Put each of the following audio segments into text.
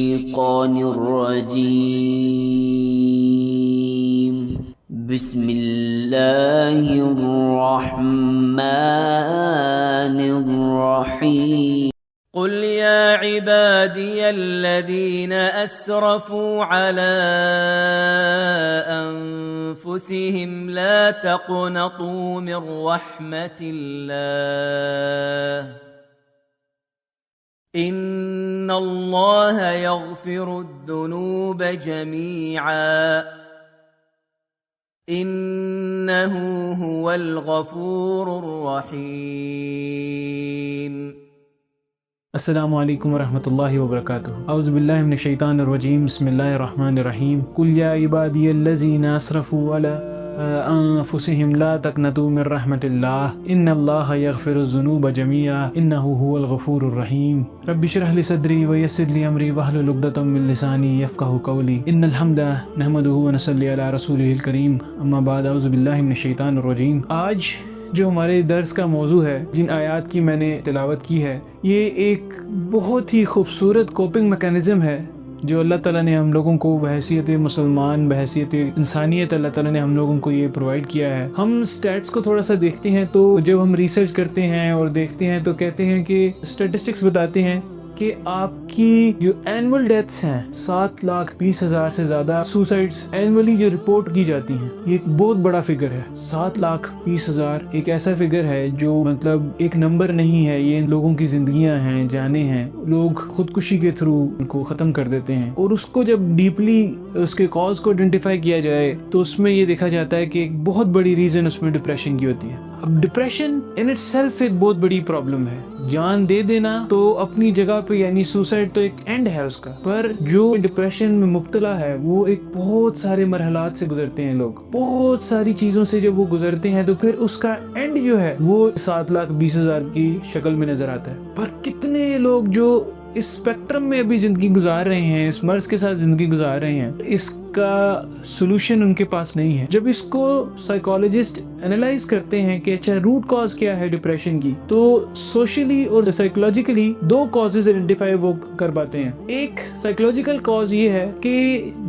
الشيطان الرجيم. بسم الله الرحمن الرحيم. قل يا عبادي الذين أسرفوا على أنفسهم لا تقنطوا من رحمة الله إن الله يغفر الذنوب جميعا إنه هو الغفور الرحيم. السلام علیکم ورحمۃ اللہ وبرکاتہ. اعوذ باللہ من الشیطان الرجیم. بسم اللہ الرحمن الرحیم. قل یا عبادی الذین اسرفوا علی انفسهم لا تقنطوا من رحمۃ اللہ ان اللہ یغفر الذنوب جميعا انہ هو الغفور الرحیم. رب اشرح لی صدری ویسر لی امری واحلل عقدۃ من لسانی یفقهوا قولی. ان الحمد نحمده ونصلی علی رسولہ الکریم. اما بعد اعوذ باللہ من الشیطان الرجیم. آج جو ہمارے درس کا موضوع ہے، جن آیات کی میں نے تلاوت کی ہے، یہ ایک بہت ہی خوبصورت کوپنگ میکینزم ہے جو اللہ تعالیٰ نے ہم لوگوں کو بحیثیت مسلمان، بحیثیت انسانیت اللہ تعالیٰ نے ہم لوگوں کو یہ پرووائڈ کیا ہے. ہم سٹیٹس کو تھوڑا سا دیکھتے ہیں تو جب ہم ریسرچ کرتے ہیں اور دیکھتے ہیں تو کہتے ہیں کہ اسٹیٹسٹکس بتاتے ہیں کہ آپ کی جو اینول ڈیتھس ہیں 7,20,000 سے زیادہ سوسائڈس اینولی جو رپورٹ کی جاتی ہیں، یہ ایک بہت بڑا فگر ہے. 7,20,000 ایک ایسا فگر ہے جو مطلب ایک نمبر نہیں ہے، یہ لوگوں کی زندگیاں ہیں، جانیں ہیں. لوگ خودکشی کے تھرو ان کو ختم کر دیتے ہیں، اور اس کو جب ڈیپلی اس کے کاز کو آئیڈینٹیفائی کیا جائے تو اس میں یہ دیکھا جاتا ہے کہ ایک بہت بڑی ریزن اس میں ڈپریشن کی ہوتی ہے. اب ڈپریشن ان اٹ سیلف ایک بہت بڑی پرابلم ہے. جان دے دینا تو اپنی جگہ پہ، یعنی سوسائڈ تو ایک اینڈ ہے اس کا، پر جو ڈپریشن میں مبتلا ہے وہ ایک بہت سارے مرحلات سے گزرتے ہیں. لوگ بہت ساری چیزوں سے جب وہ گزرتے ہیں تو پھر اس کا اینڈ جو ہے وہ 7,20,000 کی شکل میں نظر آتا ہے. پر کتنے لوگ جو اس اسپیکٹرم میں ابھی زندگی گزار رہے ہیں، اس مرض کے ساتھ زندگی گزار رہے ہیں، اس کا سولوشن ان کے پاس نہیں ہے. جب اس کو سائیکالوجسٹ انالائز کرتے ہیں کہ اچھا روٹ کاز کیا ہے ڈپریشن کی، تو سوشلی اور سائیکولوجیکلی 2 کازز آئیڈینٹیفائی وہ کر پاتے ہیں. ایک سائیکولوجیکل کاز یہ ہے کہ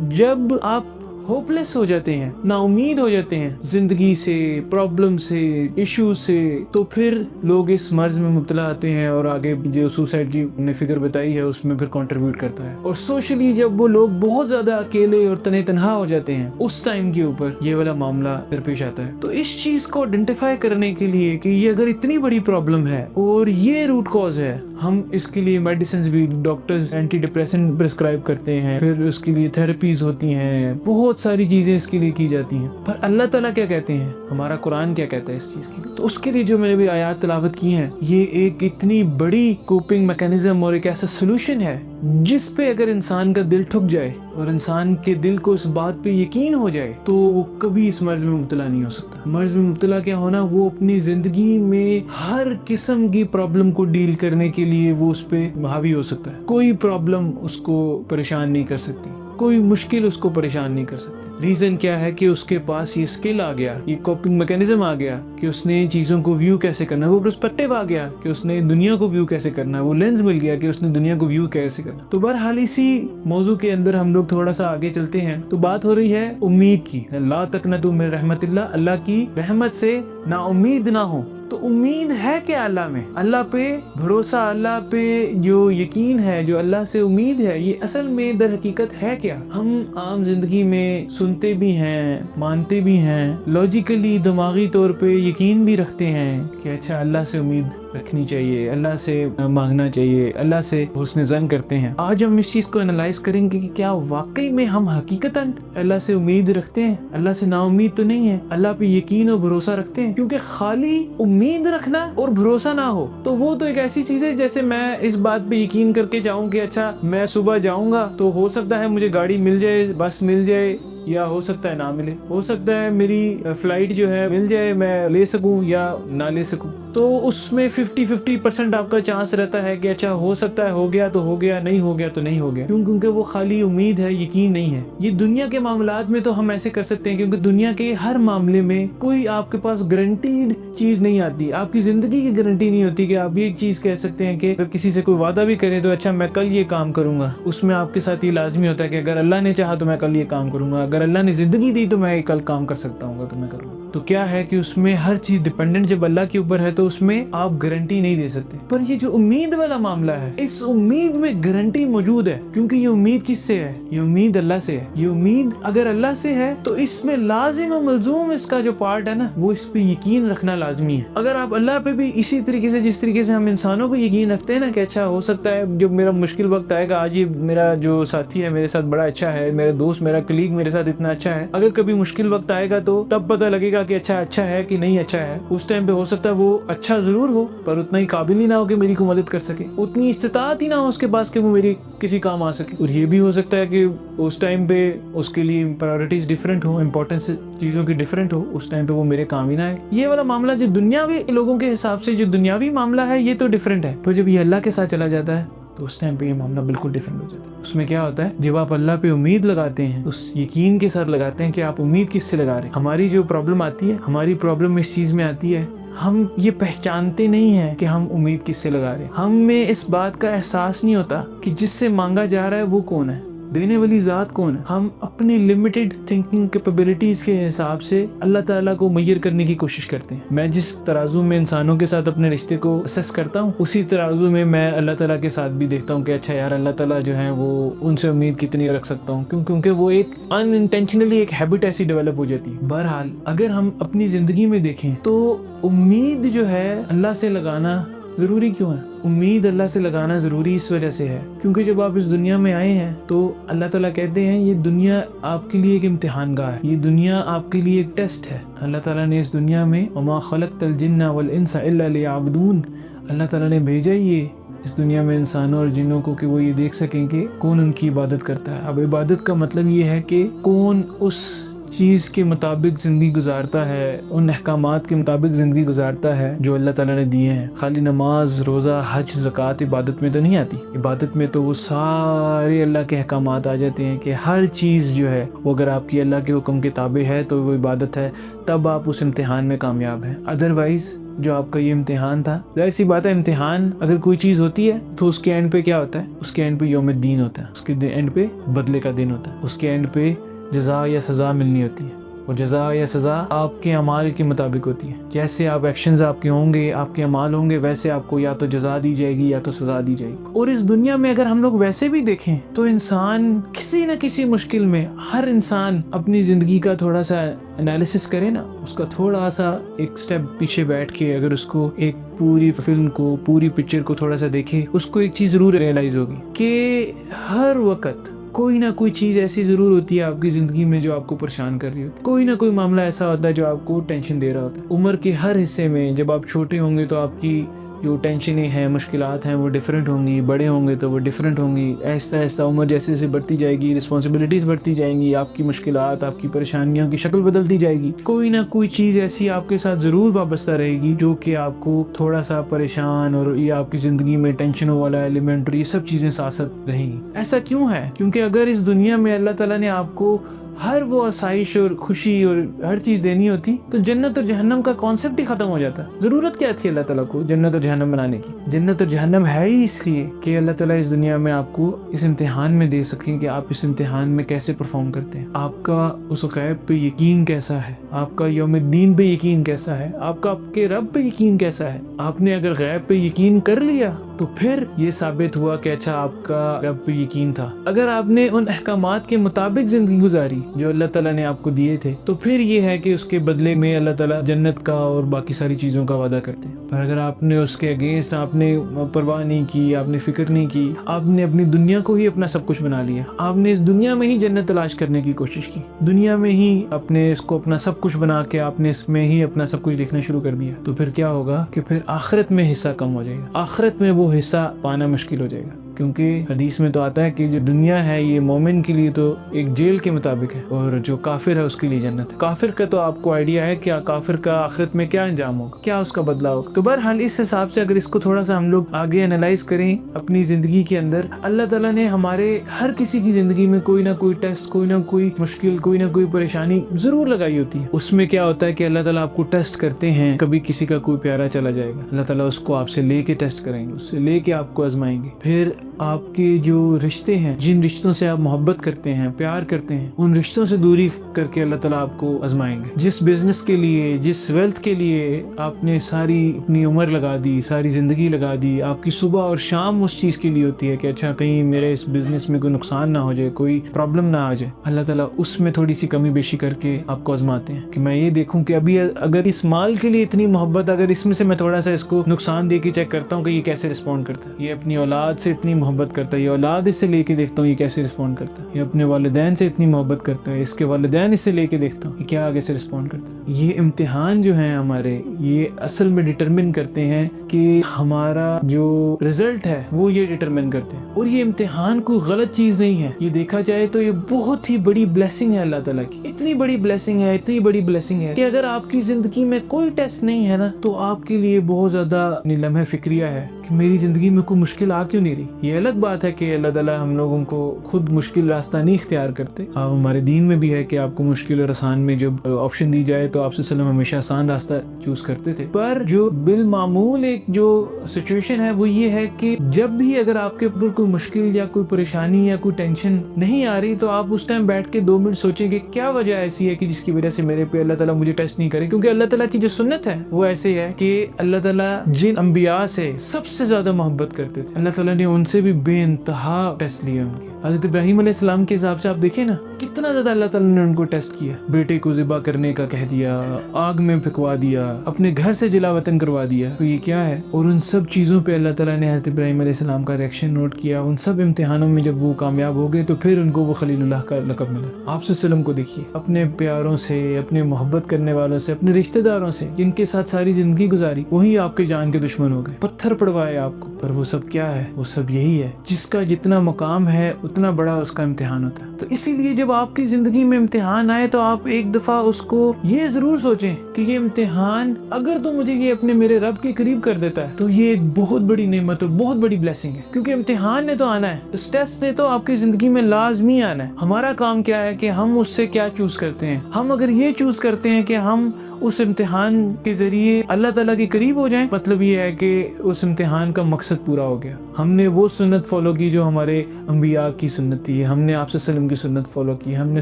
جب آپ ہوپلیس ہو جاتے ہیں، نا امید ہو جاتے ہیں زندگی سے، پرابلم سے، ایشو سے، تو پھر لوگ اس مرض میں مبتلا آتے ہیں اور آگے جو سوسائڈ کی نے فگر بتائی ہے اس میں پھر کنٹریبیوٹ کرتا ہے. اور سوشلی جب وہ لوگ بہت زیادہ اکیلے اور تنہا تنہا ہو جاتے ہیں، اس ٹائم کے اوپر یہ والا معاملہ درپیش آتا ہے. تو اس چیز کو آئیڈینٹیفائی کرنے کے لیے کہ یہ اگر اتنی بڑی پرابلم ہے اور یہ روٹ کاز ہے، ہم اس کے لیے میڈیسنز بھی، ڈاکٹرز اینٹی ڈپریسنٹ پرسکرائب کرتے ہیں، پھر اس کے لیے تھراپیز ہوتی ہیں، بہت ساری چیزیں اس کے لیے کی جاتی ہیں. پر اللہ تعالیٰ کیا کہتے ہیں، ہمارا قرآن کیا کہتا ہے اس چیز کے لیے؟ تو اس کے لیے جو میں نے بھی آیات تلاوت کی ہیں، یہ ایک اتنی بڑی کوپنگ میکینزم اور ایک ایسا سولوشن ہے جس پہ اگر انسان کا دل ٹھک جائے اور انسان کے دل کو اس بات پہ یقین ہو جائے تو وہ کبھی اس مرض میں مبتلا نہیں ہو سکتا. مرض میں مبتلا کیا ہونا، وہ اپنی زندگی میں ہر قسم کی پرابلم کو ڈیل کرنے کے لیے وہ اس پہ حاوی ہو سکتا ہے. کوئی پرابلم اس کو پریشان نہیں کر سکتی، کوئی مشکل اس کو پریشان نہیں کر سکتی. ریزن کیا ہے کہ اس کے پاس یہ اسکل آ گیا، یہ کوپنگ میکینزم آ گیا کہ اس نے چیزوں کو ویو کیسے کرنا، وہ پرسپیکٹیو آ گیا کہ اس نے دنیا کو ویو کیسے کرنا، وہ لینز مل گیا کہ اس نے دنیا کو ویو کیسے کرنا. تو بہرحال اسی موضوع کے اندر ہم لوگ تھوڑا سا آگے چلتے ہیں. تو بات ہو رہی ہے امید کی. لا تقنطوا من رحمت اللہ، اللہ کی رحمت سے نا امید نہ ہو. تو امید ہے کیا اللہ میں؟ اللہ پہ بھروسہ، اللہ پہ جو یقین ہے، جو اللہ سے امید ہے، یہ اصل میں در حقیقت ہے کیا؟ ہم عام زندگی میں سنتے بھی ہیں، مانتے بھی ہیں، لاجیکلی دماغی طور پہ یقین بھی رکھتے ہیں کہ اچھا اللہ سے امید رکھنی چاہیے، اللہ سے مانگنا چاہیے، اللہ سے حسن ظن کرتے ہیں. آج ہم اس چیز کو انالائز کریں گے کہ کیا واقعی میں ہم حقیقتاً اللہ سے امید رکھتے ہیں، اللہ سے نا امید تو نہیں ہے، اللہ پہ یقین اور بھروسہ رکھتے ہیں. کیونکہ خالی امید رکھنا اور بھروسہ نہ ہو تو وہ تو ایک ایسی چیز ہے جیسے میں اس بات پہ یقین کر کے جاؤں کہ اچھا میں صبح جاؤں گا تو ہو سکتا ہے مجھے گاڑی مل جائے، بس مل جائے، یا ہو سکتا ہے نہ ملے، ہو سکتا ہے میری فلائٹ جو ہے مل جائے، میں لے سکوں یا نہ لے سکوں. تو اس میں 50% آپ کا چانس رہتا ہے کہ اچھا ہو سکتا ہے ہو گیا تو ہو گیا، نہیں ہو گیا تو نہیں ہو گیا. کیونکہ وہ خالی امید ہے، یقین نہیں ہے. یہ دنیا کے معاملات میں تو ہم ایسے کر سکتے ہیں، کیونکہ دنیا کے ہر معاملے میں کوئی آپ کے پاس گارنٹیڈ چیز نہیں آتی. آپ کی زندگی کی گارنٹی نہیں ہوتی کہ آپ یہ چیز کہہ سکتے ہیں کہ اگر کسی سے کوئی وعدہ بھی کریں تو اچھا میں کل یہ کام کروں گا، اس میں آپ کے ساتھ یہ لازمی ہوتا ہے کہ اگر اللہ نے چاہا تو میں کل یہ کام کروں گا، اگر اللہ نے زندگی دی تو میں کل کام کر سکتا ہوں گا تو میں کروں گا. تو کیا ہے کہ اس میں ہر چیز ڈیپینڈنٹ جب اللہ کے اوپر ہے تو اس میں آپ گارنٹی نہیں دے سکتے. پر یہ جو امید والا معاملہ ہے، اس امید میں گارنٹی موجود ہے، کیونکہ یہ امید کس سے ہے؟ یہ امید اللہ سے ہے. یہ امید اگر اللہ سے ہے تو اس میں لازم و ملزوم اس کا جو پارٹ ہے نا، وہ اس پہ یقین رکھنا لازمی ہے. اگر آپ اللہ پہ بھی اسی طریقے سے جس طریقے سے ہم انسانوں پہ یقین رکھتے ہیں نا کہ اچھا ہو سکتا ہے جب میرا مشکل وقت آئے گا، آج یہ میرا جو ساتھی ہے میرے ساتھ بڑا اچھا ہے، میرا دوست میرا کلیگ میرے ساتھ اتنا اچھا ہے، اگر کبھی مشکل وقت آئے گا تو تب پتہ لگے گا کہ اچھا ہے کہ نہیں اچھا ہے. اس ٹائم پہ ہو سکتا ہے وہ اچھا ضرور ہو پر اتنا ہی قابل ہی نہ ہو کہ میری کو مدد کر سکے، اتنی استطاعت ہی نہ ہو اس کے پاس کہ وہ میری کسی کام آ سکے. اور یہ بھی ہو سکتا ہے کہ اس ٹائم پہ اس کے لیے پرائورٹیز ڈیفرنٹ ہو، امپورٹنس چیزوں کی ڈیفرنٹ ہو، اس ٹائم پہ وہ میرے کام ہی نہ آئے. یہ والا معاملہ جو دنیاوی لوگوں کے حساب سے جو دنیاوی معاملہ ہے یہ تو ڈیفرنٹ ہے، تو جب یہ اللہ کے ساتھ چلا جاتا ہے تو اس ٹائم پہ یہ معاملہ بالکل ڈیفرنٹ ہو جاتا ہے. اس میں کیا ہوتا ہے، جب آپ اللہ پہ امید لگاتے ہیں اس یقین کے ساتھ لگاتے ہیں کہ آپ امید کس سے لگا رہے ہیں. ہماری جو پرابلم آتی ہے، ہماری پرابلم اس چیز میں آتی ہے ہم یہ پہچانتے نہیں ہیں کہ ہم امید کس سے لگا رہے ہیں. ہم میں اس بات کا احساس نہیں ہوتا کہ جس سے مانگا جا رہا ہے وہ کون ہے، دینے والی ذات کون ہے. ہم اپنی لمیٹڈ تھنکنگ کیپیبلٹیز کے حساب سے اللہ تعالیٰ کو میئر کرنے کی کوشش کرتے ہیں. میں جس ترازو میں انسانوں کے ساتھ اپنے رشتے کو اسیس کرتا ہوں اسی ترازو میں میں اللہ تعالیٰ کے ساتھ بھی دیکھتا ہوں کہ اچھا یار اللہ تعالیٰ جو ہے وہ ان سے امید کتنی رکھ سکتا ہوں، کیونکہ وہ ایک ان انٹینشنلی ایک ہیبٹ ایسی ڈیولپ ہو جاتی ہے. بہرحال اگر ہم اپنی زندگی میں دیکھیں تو امید جو ہے اللہ سے لگانا ضروری کیوں ہے؟ امید اللہ سے لگانا ضروری اس وجہ سے ہے کیونکہ جب آپ اس دنیا میں آئے ہیں تو اللہ تعالیٰ کہتے ہیں یہ دنیا آپ کے لیے ایک امتحان گاہ ہے، یہ دنیا آپ کے لیے ایک ٹیسٹ ہے. اللہ تعالیٰ نے اس دنیا میں وما خلقت الجن والانس الا لیعبدون، اللہ تعالیٰ نے بھیجا یہ اس دنیا میں انسانوں اور جنوں کو کہ وہ یہ دیکھ سکیں کہ کون ان کی عبادت کرتا ہے. اب عبادت کا مطلب یہ ہے کہ کون اس چیز کے مطابق زندگی گزارتا ہے، ان احکامات کے مطابق زندگی گزارتا ہے جو اللہ تعالیٰ نے دیے ہیں. خالی نماز، روزہ، حج، زکوٰۃ عبادت میں تو نہیں آتی. عبادت میں تو وہ سارے اللہ کے احکامات آ جاتے ہیں کہ ہر چیز جو ہے وہ اگر آپ کی اللہ کے حکم کے تابع ہے تو وہ عبادت ہے، تب آپ اس امتحان میں کامیاب ہیں. ادروائز جو آپ کا یہ امتحان تھا، ظاہر سی بات ہے امتحان اگر کوئی چیز ہوتی ہے تو اس کے اینڈ پہ کیا ہوتا ہے؟ اس کے اینڈ پہ یوم الدین ہوتا ہے، اس کے اینڈ پہ بدلے کا دن ہوتا ہے، اس کے اینڈ پہ جزا یا سزا ملنی ہوتی ہے. اور جزا یا سزا آپ کے اعمال کے مطابق ہوتی ہے. جیسے آپ ایکشنز آپ کے ہوں گے، آپ کے اعمال ہوں گے، ویسے آپ کو یا تو جزا دی جائے گی یا تو سزا دی جائے گی. اور اس دنیا میں اگر ہم لوگ ویسے بھی دیکھیں تو انسان کسی نہ کسی مشکل میں، ہر انسان اپنی زندگی کا تھوڑا سا انالیسس کرے نا، اس کا تھوڑا سا ایک سٹیپ پیچھے بیٹھ کے اگر اس کو ایک پوری فلم کو، پوری پکچر کو تھوڑا سا دیکھے، اس کو ایک چیز ضرور ریئلائز ہوگی کہ ہر وقت کوئی نہ کوئی چیز ایسی ضرور ہوتی ہے آپ کی زندگی میں جو آپ کو پریشان کر رہی ہوتی ہے. کوئی نہ کوئی معاملہ ایسا ہوتا ہے جو آپ کو ٹینشن دے رہا ہوتا ہے. عمر کے ہر حصے میں جب آپ چھوٹے ہوں گے تو آپ کی جو ٹینشنیں ہیں، مشکلات ہیں، وہ ڈیفرنٹ ہوں گی. بڑے ہوں گے تو وہ ڈیفرنٹ ہوں گی. آہستہ آہستہ عمر جیسے جیسے بڑھتی جائے گی، رسپانسبلٹیز بڑھتی جائیں گی، آپ کی مشکلات، آپ کی پریشانیوں کی شکل بدلتی جائے گی. کوئی نہ کوئی چیز ایسی آپ کے ساتھ ضرور وابستہ رہے گی جو کہ آپ کو تھوڑا سا پریشان اور یہ آپ کی زندگی میں ٹینشنوں والا ایلیمنٹ اور یہ سب چیزیں ساتھ ساتھ رہیں گی. ایسا کیوں ہے؟ کیونکہ اگر اس دنیا میں اللہ تعالیٰ نے آپ کو ہر وہ آسائش اور خوشی اور ہر چیز دینی ہوتی تو جنت اور جہنم کا کانسیپٹ ہی ختم ہو جاتا. ضرورت کیا تھی اللہ تعالیٰ کو جنت اور جہنم بنانے کی؟ جنت اور جہنم ہے ہی اس لیے کہ اللہ تعالیٰ اس دنیا میں آپ کو اس امتحان میں دے سکیں کہ آپ اس امتحان میں کیسے پرفارم کرتے ہیں. آپ کا اس غیب پہ یقین کیسا ہے، آپ کا یوم الدین پہ یقین کیسا ہے، آپ کا آپ کے رب پہ یقین کیسا ہے. آپ نے اگر غیب پہ یقین کر لیا تو پھر یہ ثابت ہوا کہ اچھا آپ کا رب پہ یقین تھا. اگر آپ نے ان احکامات کے مطابق زندگی گزاری جو اللہ تعالیٰ نے آپ کو دیے تھے تو پھر یہ ہے کہ اس کے بدلے میں اللہ تعالیٰ جنت کا اور باقی ساری چیزوں کا وعدہ کرتے ہیں. پر اگر آپ نے اس کے اگینسٹ، آپ نے پرواہ نہیں کی، آپ نے فکر نہیں کی، آپ نے اپنی دنیا کو ہی اپنا سب کچھ بنا لیا، آپ نے اس دنیا میں ہی جنت تلاش کرنے کی کوشش کی، دنیا میں ہی اپنے اس کو اپنا سب کچھ بنا کے آپ نے اس میں ہی اپنا سب کچھ دیکھنا شروع کر دیا، تو پھر کیا ہوگا کہ پھر آخرت میں حصہ کم ہو جائے گا، آخرت میں وہ حصہ پانا مشکل ہو جائے گا. کیونکہ حدیث میں تو آتا ہے کہ جو دنیا ہے یہ مومن کے لیے تو ایک جیل کے مطابق ہے اور جو کافر ہے اس کے لیے جنت ہے۔ کافر کا تو آپ کو آئیڈیا ہے کہ کافر کا آخرت میں کیا انجام ہوگا، کیا اس کا بدلہ ہوگا۔ تو بہرحال اس حساب سے اگر اس کو تھوڑا سا ہم لوگ آگے انالائز کریں اپنی زندگی کے اندر، اللہ تعالیٰ نے ہمارے ہر کسی کی زندگی میں کوئی نہ کوئی ٹیسٹ، کوئی نہ کوئی مشکل، کوئی نہ کوئی پریشانی ضرور لگائی ہوتی ہے۔ اس میں کیا ہوتا ہے کہ اللہ تعالیٰ آپ کو ٹیسٹ کرتے ہیں، کبھی کسی کا کوئی پیارا چلا جائے گا، اللہ تعالیٰ اس کو آپ سے لے کے ٹیسٹ کریں گے، اس سے لے کے آپ کو آزمائیں گے۔ پھر آپ کے جو رشتے ہیں، جن رشتوں سے آپ محبت کرتے ہیں، پیار کرتے ہیں، ان رشتوں سے دوری کر کے اللہ تعالیٰ آپ کو آزمائیں گے۔ جس بزنس کے لیے، جس ویلتھ کے لیے آپ نے ساری اپنی عمر لگا دی، ساری زندگی لگا دی، آپ کی صبح اور شام اس چیز کے لیے ہوتی ہے کہ اچھا کہیں میرے اس بزنس میں کوئی نقصان نہ ہو جائے، کوئی پرابلم نہ آ جائے، اللہ تعالیٰ اس میں تھوڑی سی کمی بیشی کر کے آپ کو آزماتے ہیں کہ میں یہ دیکھوں کہ ابھی اگر اس مال کے لیے اتنی محبت، اگر اس میں سے میں تھوڑا سا اس کو نقصان دے کے چیک کرتا ہوں کہ یہ کیسے رسپونڈ کرتا ہے، یہ اپنی اولاد سے اتنی محبت کرتا ہے، یہ اولاد اس سے لے کے دیکھتا ہوں یہ کیسے رسپونڈ کرتا ہے، یہ اپنے والدین سے اتنی محبت کرتا ہے، اس کے والدین اس سے لے کے دیکھتا ہوں یہ کیا آگے سے رسپونڈ کرتا ہے۔ یہ امتحان جو ہیں ہمارے، یہ اصل میں ڈٹرمن کرتے ہیں کہ ہمارا جو رزلٹ ہے وہ یہ ڈٹرمن کرتے ہیں۔ اور یہ امتحان کوئی غلط چیز نہیں ہے، یہ دیکھا جائے تو یہ بہت ہی بڑی بلیسنگ ہے اللہ تعالیٰ کی، اتنی بڑی بلیسنگ ہے، اتنی بڑی بلیسنگ ہے کہ اگر آپ کی زندگی میں کوئی ٹیسٹ نہیں ہے نا تو آپ کے لیے بہت زیادہ لمحہ فکریہ ہے کہ میری زندگی میں کوئی مشکل آ کیوں نہیں رہی۔ یہ الگ بات ہے کہ اللہ تعالیٰ ہم لوگوں کو خود مشکل راستہ نہیں اختیار کرتے، ہمارے دین میں بھی ہے کہ آپ کو مشکل اور آسان میں جب آپشن دی جائے تو آپ صلی اللہ علیہ وسلم ہمیشہ آسان راستہ چوز کرتے تھے۔ پر جو بالمعمول ایک جو سچویشن ہے وہ یہ ہے کہ جب بھی اگر آپ کے اوپر کوئی مشکل یا کوئی پریشانی یا کوئی ٹینشن نہیں آ رہی تو آپ اس ٹائم بیٹھ کے 2 منٹ سوچیں کہ کیا وجہ ایسی ہے کہ جس کی وجہ سے میرے پہ اللہ تعالیٰ مجھے ٹیسٹ نہیں کرے۔ کیونکہ اللہ تعالیٰ کی جو سنت ہے وہ ایسے ہے کہ اللہ تعالیٰ جن انبیاء سے سب سے زیادہ محبت کرتے تھے، اللہ تعالیٰ نے ان سے بھی بے انتہا ٹیسٹ لیے ان کے۔ حضرت ابراہیم علیہ السلام کے حساب سے آپ دیکھیں نا کتنا زیادہ اللہ تعالیٰ نے ان کو ٹیسٹ کیا، بیٹے کو ذبح کرنے کا کہہ دیا، آگ میں پھینکوا دیا، اپنے گھر سے جلا وطن کروا دیا، تو یہ کیا ہے؟ اور ان سب چیزوں پہ اللہ تعالیٰ نے حضرت ابراہیم علیہ السلام کا ریئیکشن نوٹ کیا۔ ان سب امتحانوں میں جب وہ کامیاب ہو گئے تو پھر ان کو وہ خلیل اللہ کا لقب ملا۔ آپ صلی اللہ علیہ وسلم کو دیکھیے، اپنے پیاروں سے، اپنے محبت کرنے والوں سے، اپنے رشتہ داروں سے جن کے ساتھ ساری زندگی گزاری، وہی آپ کے جان کے دشمن ہو گئے، پتھر پڑوائے آپ کو۔ پر وہ سب کیا ہے؟ وہ سب یہی ہے، جس کا جتنا مقام ہے اتنا بڑا اس کا امتحان ہوتا ہے۔ تو اسی لیے جب آپ کی زندگی میں امتحان آئے تو آپ ایک دفعہ اس کو یہ ضرور سوچیں کہ یہ امتحان اگر تو مجھے یہ اپنے میرے رب کے قریب کر دیتا ہے تو یہ ایک بہت بڑی نعمت اور بہت بڑی بلیسنگ ہے، کیونکہ امتحان نے تو آنا ہے، اس ٹیسٹ نے تو آپ کی زندگی میں لازمی آنا ہے۔ ہمارا کام کیا ہے کہ ہم اس سے کیا چوز کرتے ہیں۔ ہم اگر یہ چوز کرتے ہیں کہ ہم اس امتحان کے ذریعے اللہ تعالیٰ کے قریب ہو جائیں، مطلب یہ ہے کہ اس امتحان کا مقصد پورا ہو گیا۔ ہم نے وہ سنت فالو کی جو ہمارے انبیاء کی سنت تھی، ہم نے آپ صلی اللہ علیہ وسلم کی سنت فالو کی، ہم نے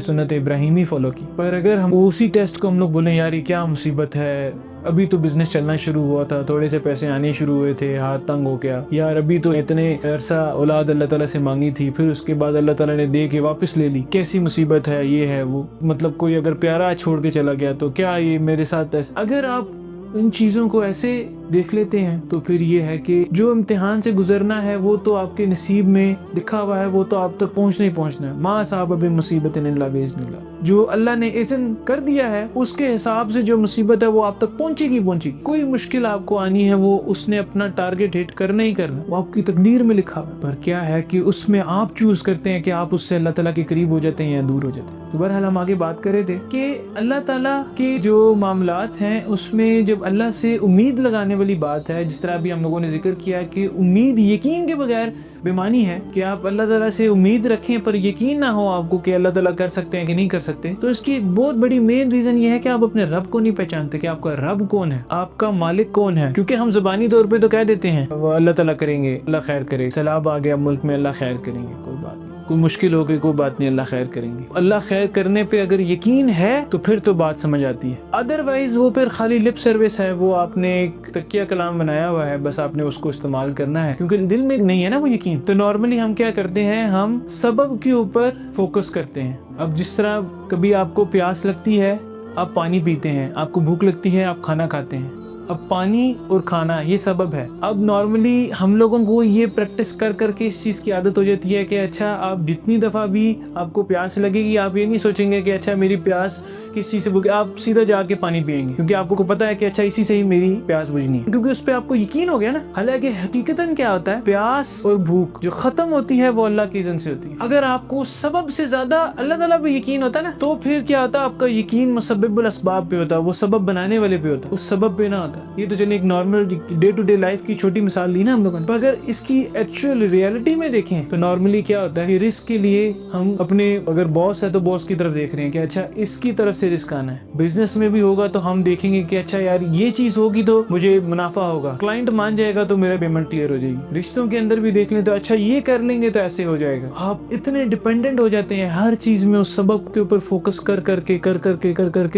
سنت ابراہیمی فالو کی۔ پر اگر ہم اسی ٹیسٹ کو ہم لوگ بولیں یار یہ کیا مصیبت ہے، ابھی تو بزنس چلنا شروع ہوا تھا، تھوڑے سے پیسے آنے شروع ہوئے تھے، ہاتھ تنگ ہو گیا، یار ابھی تو اتنے عرصہ اولاد اللہ تعالیٰ سے مانگی تھی، پھر اس کے بعد اللہ تعالیٰ نے دے کے واپس لے لی، کیسی مصیبت ہے، یہ ہے وہ، مطلب کوئی اگر پیارا چھوڑ کے چلا گیا تو کیا یہ میرے ساتھ ایسا۔ اگر آپ ان چیزوں کو ایسے دیکھ لیتے ہیں تو پھر یہ ہے کہ جو امتحان سے گزرنا ہے وہ تو آپ کے نصیب میں لکھا ہوا ہے، وہ تو آپ تک پہنچنا ہی پہنچنا ہے۔ ما اصاب من مصیبت الا باذن اللہ، جو اللہ نے اذن کر دیا ہے اس کے حساب سے جو مصیبت ہے وہ آپ تک پہنچے گی پہنچے گی۔ کوئی مشکل آپ کو آنی ہے وہ اس نے اپنا ٹارگٹ ہٹ کرنا ہی کرنا، وہ آپ کی تقدیر میں لکھا ہوا ہے۔ پر کیا ہے کہ اس میں آپ چوز کرتے ہیں کہ آپ اس سے اللہ تعالیٰ کے قریب ہو جاتے ہیں یا دور ہو جاتے ہیں۔ تو بہرحال ہم آگے بات کر رہے تھے کہ اللہ تعالیٰ کے جو معاملات ہیں اس میں جب اللہ سے امید لگانے والی بات ہے، جس طرح بھی ہم لوگوں نے ذکر کیا کہ امید یقین کے بغیر بے معنی ہے کہ آپ اللہ تعالیٰ سے امید رکھیں پر یقین نہ ہو آپ کو کہ اللہ تعالیٰ کر سکتے ہیں کہ نہیں کر سکتے، تو اس کی ایک بہت بڑی مین ریزن یہ ہے کہ آپ اپنے رب کو نہیں پہچانتے کہ آپ کا رب کون ہے، آپ کا مالک کون ہے۔ کیونکہ ہم زبانی طور پہ تو کہہ دیتے ہیں وہ اللہ تعالیٰ کریں گے، اللہ خیر کرے، سیلاب آ گیا ملک میں اللہ خیر کریں گے، کوئی بات نہیں، کوئی مشکل ہو گئی کوئی بات نہیں، اللہ خیر کریں گے۔ اللہ خیر کرنے پہ اگر یقین ہے تو پھر تو بات سمجھ آتی ہے، ادروائز وہ پھر خالی لپ سروس ہے، وہ آپ نے ایک تکیہ کلام بنایا ہوا ہے، بس آپ نے اس کو استعمال کرنا ہے کیونکہ دل میں نہیں ہے نا وہ یقین۔ تو نارملی ہم کیا کرتے ہیں، ہم سبب کے اوپر فوکس کرتے ہیں۔ اب جس طرح کبھی آپ کو پیاس لگتی ہے آپ پانی پیتے ہیں، آپ کو بھوک لگتی ہے آپ کھانا کھاتے ہیں، اب پانی اور کھانا یہ سبب ہے۔ اب نارملی ہم لوگوں کو یہ پریکٹس کر کر کے اس چیز کی عادت ہو جاتی ہے کہ اچھا آپ جتنی دفعہ بھی آپ کو پیاس لگے گی آپ یہ نہیں سوچیں گے کہ اچھا میری پیاس کس چیز سے بھوک ہے، آپ سیدھا جا کے پانی پیئیں گے کیونکہ آپ کو پتا ہے کہ اچھا اسی سے ہی میری پیاس بجھنی ہے، کیونکہ اس پہ آپ کو یقین ہو گیا نا۔ حالانکہ حقیقتاً کیا ہوتا ہے، پیاس اور بھوک جو ختم ہوتی ہے وہ اللہ کی اذن سے ہوتی ہے۔ اگر آپ کو سبب سے زیادہ اللہ تعالیٰ پہ یقین ہوتا ہے نا، تو پھر کیا ہوتا ہے، آپ کا یقین مسبب الاسباب پہ ہوتا ہے، وہ سبب بنانے والے پہ ہوتا ہے، اس سبب پہ نہ ہوتا۔ یہ تو چلے ایک normal day to day life کی چھوٹی مثال لی نا ہم لوگوں نے، پر اگر اس کی ایکچوئل ریئلٹی میں دیکھیں تو نارملی کیا ہوتا ہے کہ رسک کے لیے ہم اپنے، اگر باس ہے تو باس کی طرف دیکھ رہے ہیں کہ اچھا اس کی طرف سے رسک آنا ہے۔ بزنس میں بھی ہوگا تو ہم دیکھیں گے کہ اچھا یار یہ چیز ہوگی تو مجھے منافع ہوگا، کلائنٹ مان جائے گا تو میرا پیمنٹ کلیئر ہو جائے گی۔ رشتوں کے اندر بھی دیکھ لیں تو اچھا یہ کر لیں گے تو ایسے ہو جائے گا۔ آپ اتنے ڈیپینڈنٹ ہو جاتے ہیں ہر چیز میں اس سبب کے اوپر فوکس کر کر کے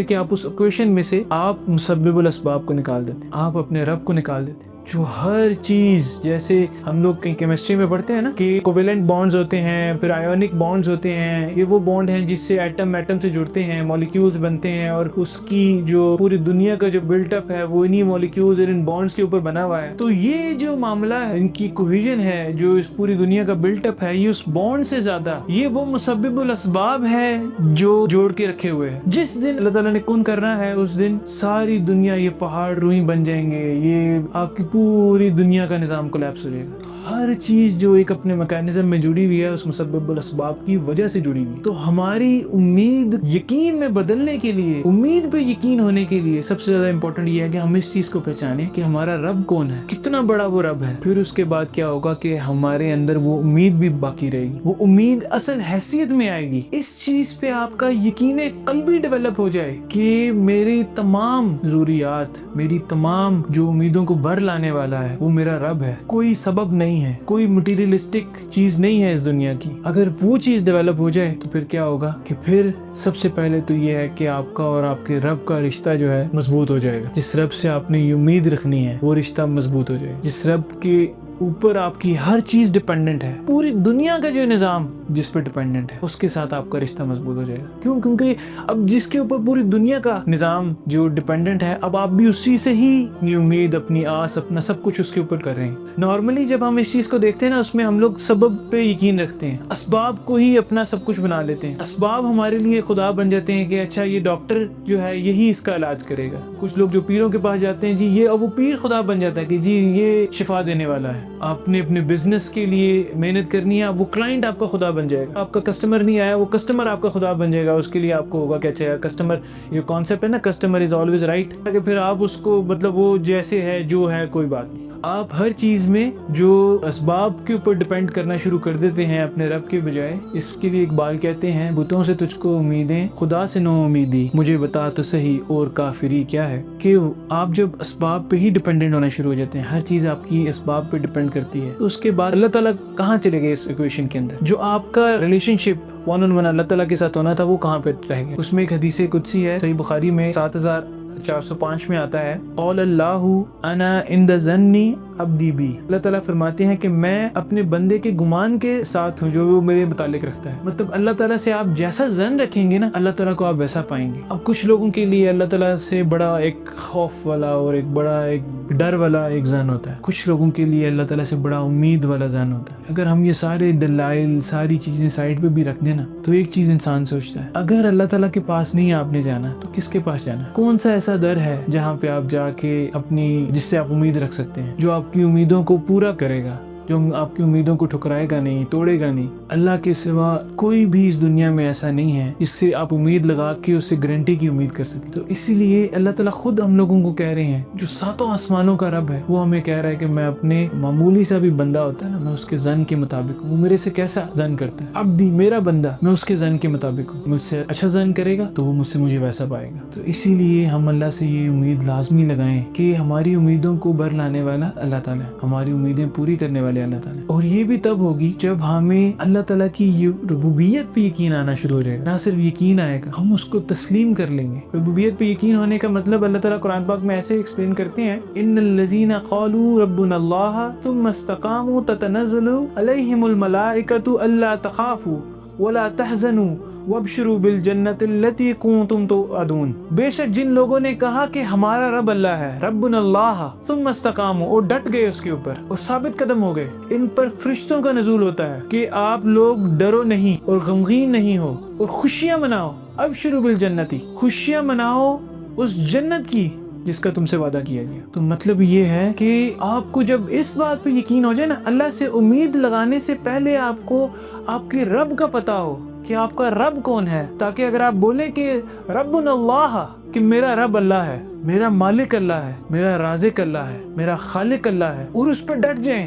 کہ آپ اس ایکویشن میں سے آپ مسبب الاسباب کو نکال دیتے ہیں، آپ اپنے رب کو نکال دیتے ہیں جو ہر چیز، جیسے ہم لوگ کہیں کیمسٹری میں پڑھتے ہیں نا کہ کوویلنٹ بانڈز ہوتے ہیں، پھر آیونک بانڈز ہوتے ہیں، یہ وہ بانڈ ہیں جس سے ایٹم سے جڑتے ہیں، مالیکیولز بنتے ہیں، اور اس کی جو پوری دنیا کا جو بلٹ اپ ہے وہ انہی مالیکیولز اور ان بانڈز کے اوپر بنا ہوا ہے۔ تو یہ جو معاملہ ہے، ان کی کوہیژن ہے، جو اس پوری دنیا کا بلٹ اپ ہے، یہ اس بانڈ سے زیادہ یہ وہ مسبب الاسباب ہے جو جوڑ کے رکھے ہوئے ہیں۔ جس دن اللہ تعالیٰ نے کن کرنا ہے اس دن ساری دنیا، یہ پہاڑ روئی بن جائیں گے، یہ آپ کی پوری دنیا کا نظام کولیپس ہو جائے گا۔ ہر چیز جو ایک اپنے میکانزم میں جڑی ہوئی ہے اس مسبب الاسباب کی وجہ سے جڑی ہوئی۔ تو ہماری امید یقین میں بدلنے کے لیے، امید پہ یقین ہونے کے لیے سب سے زیادہ امپورٹنٹ یہ ہے کہ ہم اس چیز کو پہچانیں کہ ہمارا رب کون ہے، کتنا بڑا وہ رب ہے۔ پھر اس کے بعد کیا ہوگا کہ ہمارے اندر وہ امید بھی باقی رہے گی، وہ امید اصل حیثیت میں آئے گی۔ اس چیز پہ آپ کا یقین قلبی ڈیولپ ہو جائے کہ میری تمام ضروریات، میری تمام جو امیدوں کو بھر لانے والا ہے وہ میرا رب ہے، کوئی سبب نہیں ہے، کوئی مٹیریلسٹک چیز نہیں ہے اس دنیا کی۔ اگر وہ چیز ڈیولپ ہو جائے تو پھر کیا ہوگا کہ پھر سب سے پہلے تو یہ ہے کہ آپ کا اور آپ کے رب کا رشتہ جو ہے مضبوط ہو جائے گا۔ جس رب سے آپ نے یہ امید رکھنی ہے وہ رشتہ مضبوط ہو جائے گا، جس رب کے اوپر آپ کی ہر چیز ڈیپینڈنٹ ہے، پوری دنیا کا جو نظام جس پہ ڈیپینڈنٹ ہے اس کے ساتھ آپ کا رشتہ مضبوط ہو جائے گا۔ کیوں؟ کیونکہ اب جس کے اوپر پوری دنیا کا نظام جو ڈیپینڈنٹ ہے، اب آپ بھی اسی سے ہی اپنی امید، اپنی آس، اپنا سب کچھ اس کے اوپر کر رہے ہیں۔ نارملی جب ہم اس چیز کو دیکھتے ہیں نا، اس میں ہم لوگ سبب پہ یقین رکھتے ہیں، اسباب کو ہی اپنا سب کچھ بنا لیتے ہیں، اسباب ہمارے لیے خدا بن جاتے ہیں کہ اچھا یہ ڈاکٹر جو ہے یہی اس کا علاج کرے گا۔ کچھ لوگ جو پیروں کے پاس جاتے ہیں جی یہ، اور وہ پیر خدا بن جاتا ہے کہ جی یہ شفا دینے والا ہے۔ آپ نے اپنے بزنس کے لیے محنت کرنی ہے، وہ کلائنٹ آپ کا خدا بن جائے گا۔ آپ کا کسٹمر نہیں آیا، وہ کسٹمر آپ کا خدا بن جائے گا۔ اس کے لیے آپ کو ہوگا کہ اچھا کسٹمر، یہ کانسیپٹ ہے نا کسٹمر از آلویز رائٹ، کہ پھر آپ اس کو مطلب وہ جیسے ہے جو ہے کوئی بات نہیں۔ آپ ہر چیز میں جو اسباب کے اوپر ڈیپینڈ کرنا شروع کر دیتے ہیں اپنے رب کے بجائے۔ اس کے لیے اقبال کہتے ہیں، بتوں سے تجھ کو امیدیں، خدا سے نو امیدی، مجھے بتا تو صحیح اور کافری کیا ہے۔ کہ آپ جب اسباب پہ ہی ڈیپینڈنٹ ہونا شروع ہو جاتے ہیں، ہر چیز آپ کی اسباب پہ ڈیپینڈ کرتی ہے، تو اس کے بعد اللہ تعالیٰ کہاں چلے گئے اس ایکویشن کے اندر؟ جو آپ کا relationship one on one اللہ تعالیٰ کے ساتھ ہونا تھا وہ کہاں پہ رہ گیا؟ اس میں ایک حدیث قدسی ہے، صحیح بخاری میں 7405 میں آتا ہے، قول اللہ انا عند ظن عبدی بی، اللہ تعالیٰ فرماتے ہیں کہ میں اپنے بندے کے گمان کے ساتھ ہوں جو وہ میرے متعلق رکھتا ہے۔ مطلب اللہ تعالیٰ سے آپ جیسا ظن رکھیں گے نا، اللہ تعالیٰ کو آپ ویسا پائیں گے۔ اب کچھ لوگوں کے لیے اللہ تعالیٰ سے بڑا ایک خوف والا اور ایک بڑا ایک ڈر والا ایک ظن ہوتا ہے، کچھ لوگوں کے لیے اللہ تعالیٰ سے بڑا امید والا ظن ہوتا ہے۔ اگر ہم یہ سارے دلائل، ساری چیزیں سائڈ پہ بھی رکھ دیں نا، تو ایک چیز انسان سوچتا ہے، اگر اللہ تعالیٰ کے پاس نہیں آپ نے جانا تو کس کے پاس جانا؟ کون سا ایسا در ہے جہاں پہ آپ جا کے اپنی، جس سے آپ امید رکھ سکتے ہیں، جو آپ کی امیدوں کو پورا کرے گا، جو آپ کی امیدوں کو ٹھکرائے گا نہیں، توڑے گا نہیں؟ اللہ کے سوا کوئی بھی اس دنیا میں ایسا نہیں ہے جس سے آپ امید لگا کے اس سے گارنٹی کی امید کر سکتے۔ تو اسی لیے اللہ تعالیٰ خود ہم لوگوں کو کہہ رہے ہیں، جو ساتوں آسمانوں کا رب ہے وہ ہمیں کہہ رہا ہے کہ میں اپنے معمولی سا بھی بندہ ہوتا ہے نا، میں اس کے ظن کے مطابق ہوں۔ وہ میرے سے کیسا ظن کرتا ہے، عبدی میرا بندہ، میں اس کے ظن کے مطابق ہوں۔ مجھ سے اچھا ظن کرے گا تو وہ مجھ سے مجھے ویسا پائے گا۔ تو اسی لیے ہم اللہ سے یہ امید لازمی لگائیں کہ ہماری امیدوں کو بھر لانے والا اللہ تعالیٰ ہے، ہماری امیدیں پوری کرنے والے اللہ تعالیٰ۔ اور یہ بھی تب ہوگی جب ہمیں اللہ تعالیٰ کی یہ ربوبیت پہ یقین آنا شروع ہو جائے گا۔ نہ صرف یقین آئے گا، ہم اس کو تسلیم کر لیں گے۔ ربوبیت پہ یقین ہونے کا مطلب اللہ تعالیٰ قرآن پاک میں ایسے ایکسپلین کرتے ہیں، ان الذین قالوا ربنا اللہ ثم استقاموا تتنزل علیہم الملائکۃ الا تخافوا ولا تحزنوا وابشروا بالجنۃ التی کنتم توعدون۔ بے شک جن لوگوں نے کہا کہ ہمارا رب اللہ ہے، ربنا اللہ، ثم استقاموا، اور ڈٹ گئے اس کے اوپر اور ثابت قدم ہو گئے، ان پر فرشتوں کا نزول ہوتا ہے کہ آپ لوگ ڈرو نہیں اور غمگین نہیں ہو اور خوشیاں مناؤ ابشروا بالجنتی، خوشیاں مناؤ اس جنت کی جس کا تم سے وعدہ کیا گیا۔ تو مطلب یہ ہے کہ آپ کو جب اس بات پہ یقین ہو جائے نا، اللہ سے امید لگانے سے پہلے آپ کو آپ کے رب کا پتہ ہو کہ آپ کا رب کون ہے، تاکہ اگر آپ بولیں کہ ربنا اللہ، کہ میرا رب اللہ ہے، میرا مالک اللہ ہے، میرا رازق اللہ ہے، میرا خالق اللہ ہے، اور اس پہ ڈٹ جائیں،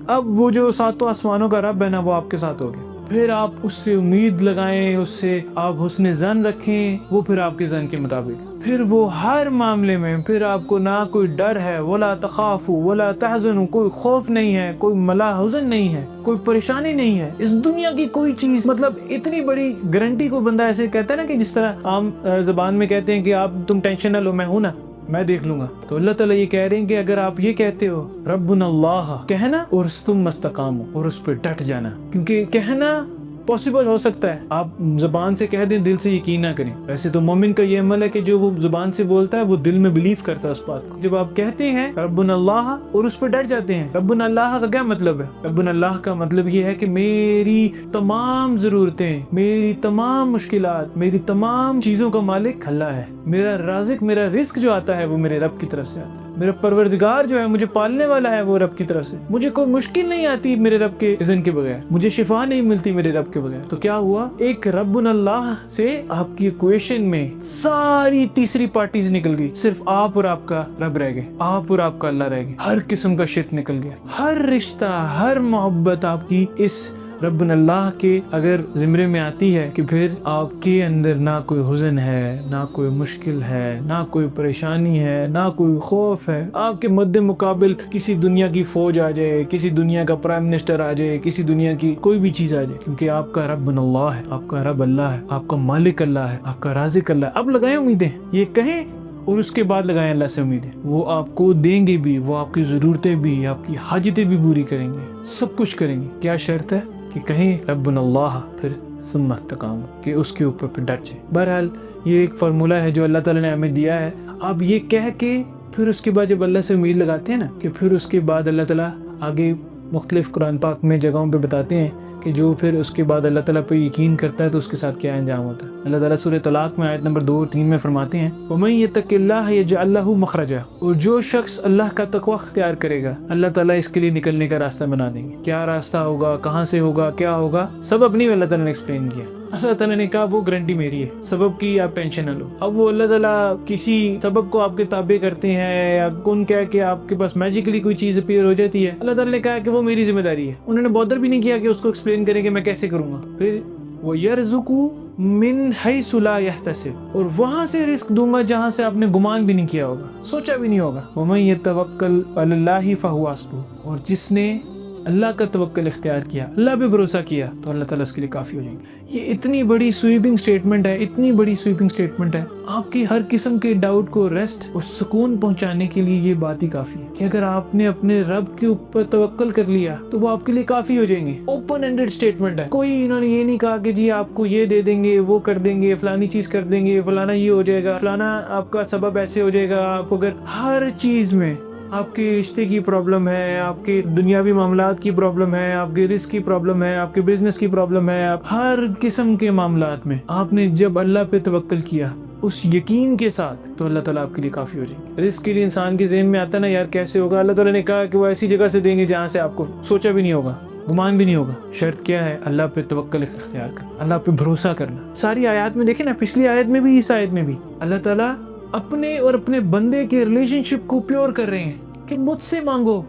اب وہ جو ساتوں آسمانوں کا رب ہے نا، وہ آپ کے ساتھ ہوگا۔ پھر آپ اس سے امید لگائیں، اس سے آپ حسن ظن رکھیں، وہ پھر آپ کے ظن کے مطابق، پھر وہ ہر معاملے میں پھر آپ کو نہ کوئی ڈر ہے، ولا تخافوا ولا تحزنوا، کوئی خوف نہیں ہے، کوئی ملا حزن نہیں ہے، کوئی پریشانی نہیں ہے، اس دنیا کی کوئی چیز، مطلب اتنی بڑی گارنٹی کو بندہ ایسے کہتا ہے نا، کہ جس طرح عام زبان میں کہتے ہیں کہ آپ تم ٹینشن نہ لو، میں ہوں نا، میں دیکھ لوں گا۔ تو اللہ تعالیٰ یہ کہہ رہے ہیں کہ اگر آپ یہ کہتے ہو ربنا اللہ کہنا، اور تم مستقام ہو اور اس پہ ڈٹ جانا، کیونکہ کہنا پاسبل ہو سکتا ہے، آپ زبان سے کہہ دیں، دل سے یقین نہ کریں۔ ویسے تو مومن کا یہ عمل ہے کہ جو وہ زبان سے بولتا ہے وہ دل میں بلیو کرتا ہے اس بات کو۔ جب آپ کہتے ہیں ربنا اللہ اور اس پہ ڈٹ جاتے ہیں، ربنا اللہ کا کیا مطلب ہے؟ ربنا اللہ کا مطلب یہ ہے کہ میری تمام ضرورتیں، میری تمام مشکلات، میری تمام چیزوں کا مالک اللہ ہے، میرا رازق، میرا رزق جو آتا ہے وہ میرے رب کی طرف سے آتا ہے، میرا پروردگار جو ہے مجھے پالنے والا ہے وہ رب کی طرف سے، مجھے کوئی مشکل نہیں آتی میرے رب کے اذن کے بغیر، مجھے شفا نہیں ملتی میرے رب کے بغیر۔ تو کیا ہوا، ایک ربنا اللہ سے آپ کی ایکویشن میں ساری تیسری پارٹیز نکل گئی، صرف آپ اور آپ کا رب رہ گئے، آپ اور آپ کا اللہ رہ گئے، ہر قسم کا شرک نکل گیا، ہر رشتہ، ہر محبت آپ کی اس ربنا اللہ کے اگر زمرے میں آتی ہے کہ پھر آپ کے اندر نہ کوئی حزن ہے، نہ کوئی مشکل ہے، نہ کوئی پریشانی ہے، نہ کوئی خوف ہے۔ آپ کے مد مقابل کسی دنیا کی فوج آ جائے، کسی دنیا کا پرائم منسٹر آ جائے، کسی دنیا کی کوئی بھی چیز آ جائے، کیونکہ آپ کا ربنا اللہ ہے، آپ کا رب اللہ ہے، آپ کا مالک اللہ ہے، آپ کا رازق اللہ ہے۔ اب لگائیں امیدیں، یہ کہیں اور اس کے بعد لگائیں اللہ سے امیدیں، وہ آپ کو دیں گے بھی، وہ آپ کی ضرورتیں بھی، آپ کی حاجتیں بھی پوری کریں گے، سب کچھ کریں گے۔ کیا شرط ہے کہ کہیں ربنا اللہ پھر ثم استقاموا، کہ اس کے اوپر پھر ڈٹ جائے۔ بہرحال یہ ایک فارمولہ ہے جو اللہ تعالیٰ نے ہمیں دیا ہے۔ اب یہ کہہ کے پھر اس کے بعد جب اللہ سے امید لگاتے ہیں نا، کہ پھر اس کے بعد اللہ تعالیٰ آگے مختلف قرآن پاک میں جگہوں پہ بتاتے ہیں کہ جو پھر اس کے بعد اللہ تعالیٰ پہ یقین کرتا ہے تو اس کے ساتھ کیا انجام ہوتا ہے۔ اللہ تعالیٰ سورہ طلاق میں آیت نمبر 2 اور 3 میں فرماتے ہیں وَمَن يَتَّقِ اللَّهَ يَجْعَل لَّهُ مَخْرَجًا، اور جو شخص اللہ کا تقوی اختیار کرے گا اللہ تعالیٰ اس کے لیے نکلنے کا راستہ بنا دیں گے۔ کیا راستہ ہوگا، کہاں سے ہوگا، کیا ہوگا، سب اپنی اللہ تعالیٰ نے ایکسپلین کیا۔ اللہ تعالیٰ نے کہا وہ گارنٹی میری ہے، سبب کی آپ ٹینشن نہ لو۔ اب وہ اللہ تعالیٰ کسی سبب کو آپ کے تابع کرتے ہیں یا کون کہہ کہ آپ کے پاس میجیکلی کوئی چیز اپیئر ہو جاتی ہے، اللہ تعالیٰ نے کہا کہ وہ میری ذمہ داری ہے۔ انہوں نے بودر بھی نہیں کیا کہ اس کو ایکسپلین کریں کہ میں کیسے کروں گا۔ پھر وَيَرْزُقُ مِنْ حَيْثُ لَا يَحْتَسِبُ، اور وہاں سے رزق دوں گا جہاں سے آپ نے گمان بھی نہیں کیا ہوگا، سوچا بھی نہیں ہوگا۔ وَمَن يَتَوَكَّلْ عَلَى اللَّهِ فَهُوَ حَسْبُهُ، اور جس نے اللہ کا توکل اختیار کیا، اللہ پہ بھروسہ کیا، تو اللہ تعالیٰ اس کے لیے کافی ہو جائیں گے۔ یہ اتنی بڑی سویپنگ سٹیٹمنٹ ہے، اتنی بڑی سویپنگ سٹیٹمنٹ ہے، آپ کی ہر قسم کے ڈاؤٹ کو ریسٹ اور سکون پہنچانے کے لیے یہ بات ہی کافی ہے کہ اگر آپ نے اپنے رب کے اوپر توکل کر لیا تو وہ آپ کے لیے کافی ہو جائیں گے۔ اوپن اینڈڈ سٹیٹمنٹ ہے، کوئی انہوں نے یہ نہیں کہا کہ جی آپ کو یہ دے دیں گے، وہ کر دیں گے، فلانی چیز کر دیں گے، فلانا یہ ہو جائے گا، فلانا آپ کا سبب ایسے ہو جائے گا۔ آپ اگر ہر چیز میں آپ کے رشتے کی پرابلم ہے، آپ کے دنیاوی معاملات کی پرابلم ہے، آپ کے رزق کی پرابلم ہے، آپ کے بزنس کی پرابلم ہے، آپ ہر قسم کے معاملات میں آپ نے جب اللہ پہ توکل کیا اس یقین کے ساتھ، تو اللہ تعالیٰ آپ کے لیے کافی ہو جائے گا۔ رزق کے لیے انسان کے ذہن میں آتا ہے نا یار کیسے ہوگا، اللہ تعالیٰ نے کہا کہ وہ ایسی جگہ سے دیں گے جہاں سے آپ کو سوچا بھی نہیں ہوگا، گمان بھی نہیں ہوگا۔ شرط کیا ہے؟ اللہ پہ توکل اختیار کرنا، اللہ پہ بھروسہ کرنا۔ ساری آیات میں دیکھیں نا، پچھلی آیت میں بھی اس آیت میں بھی اللہ تعالیٰ اپنے اور اپنے بندے کے ریلیشن شپ کو پیور کر رہے ہیں کہ مجھ سے مانگو،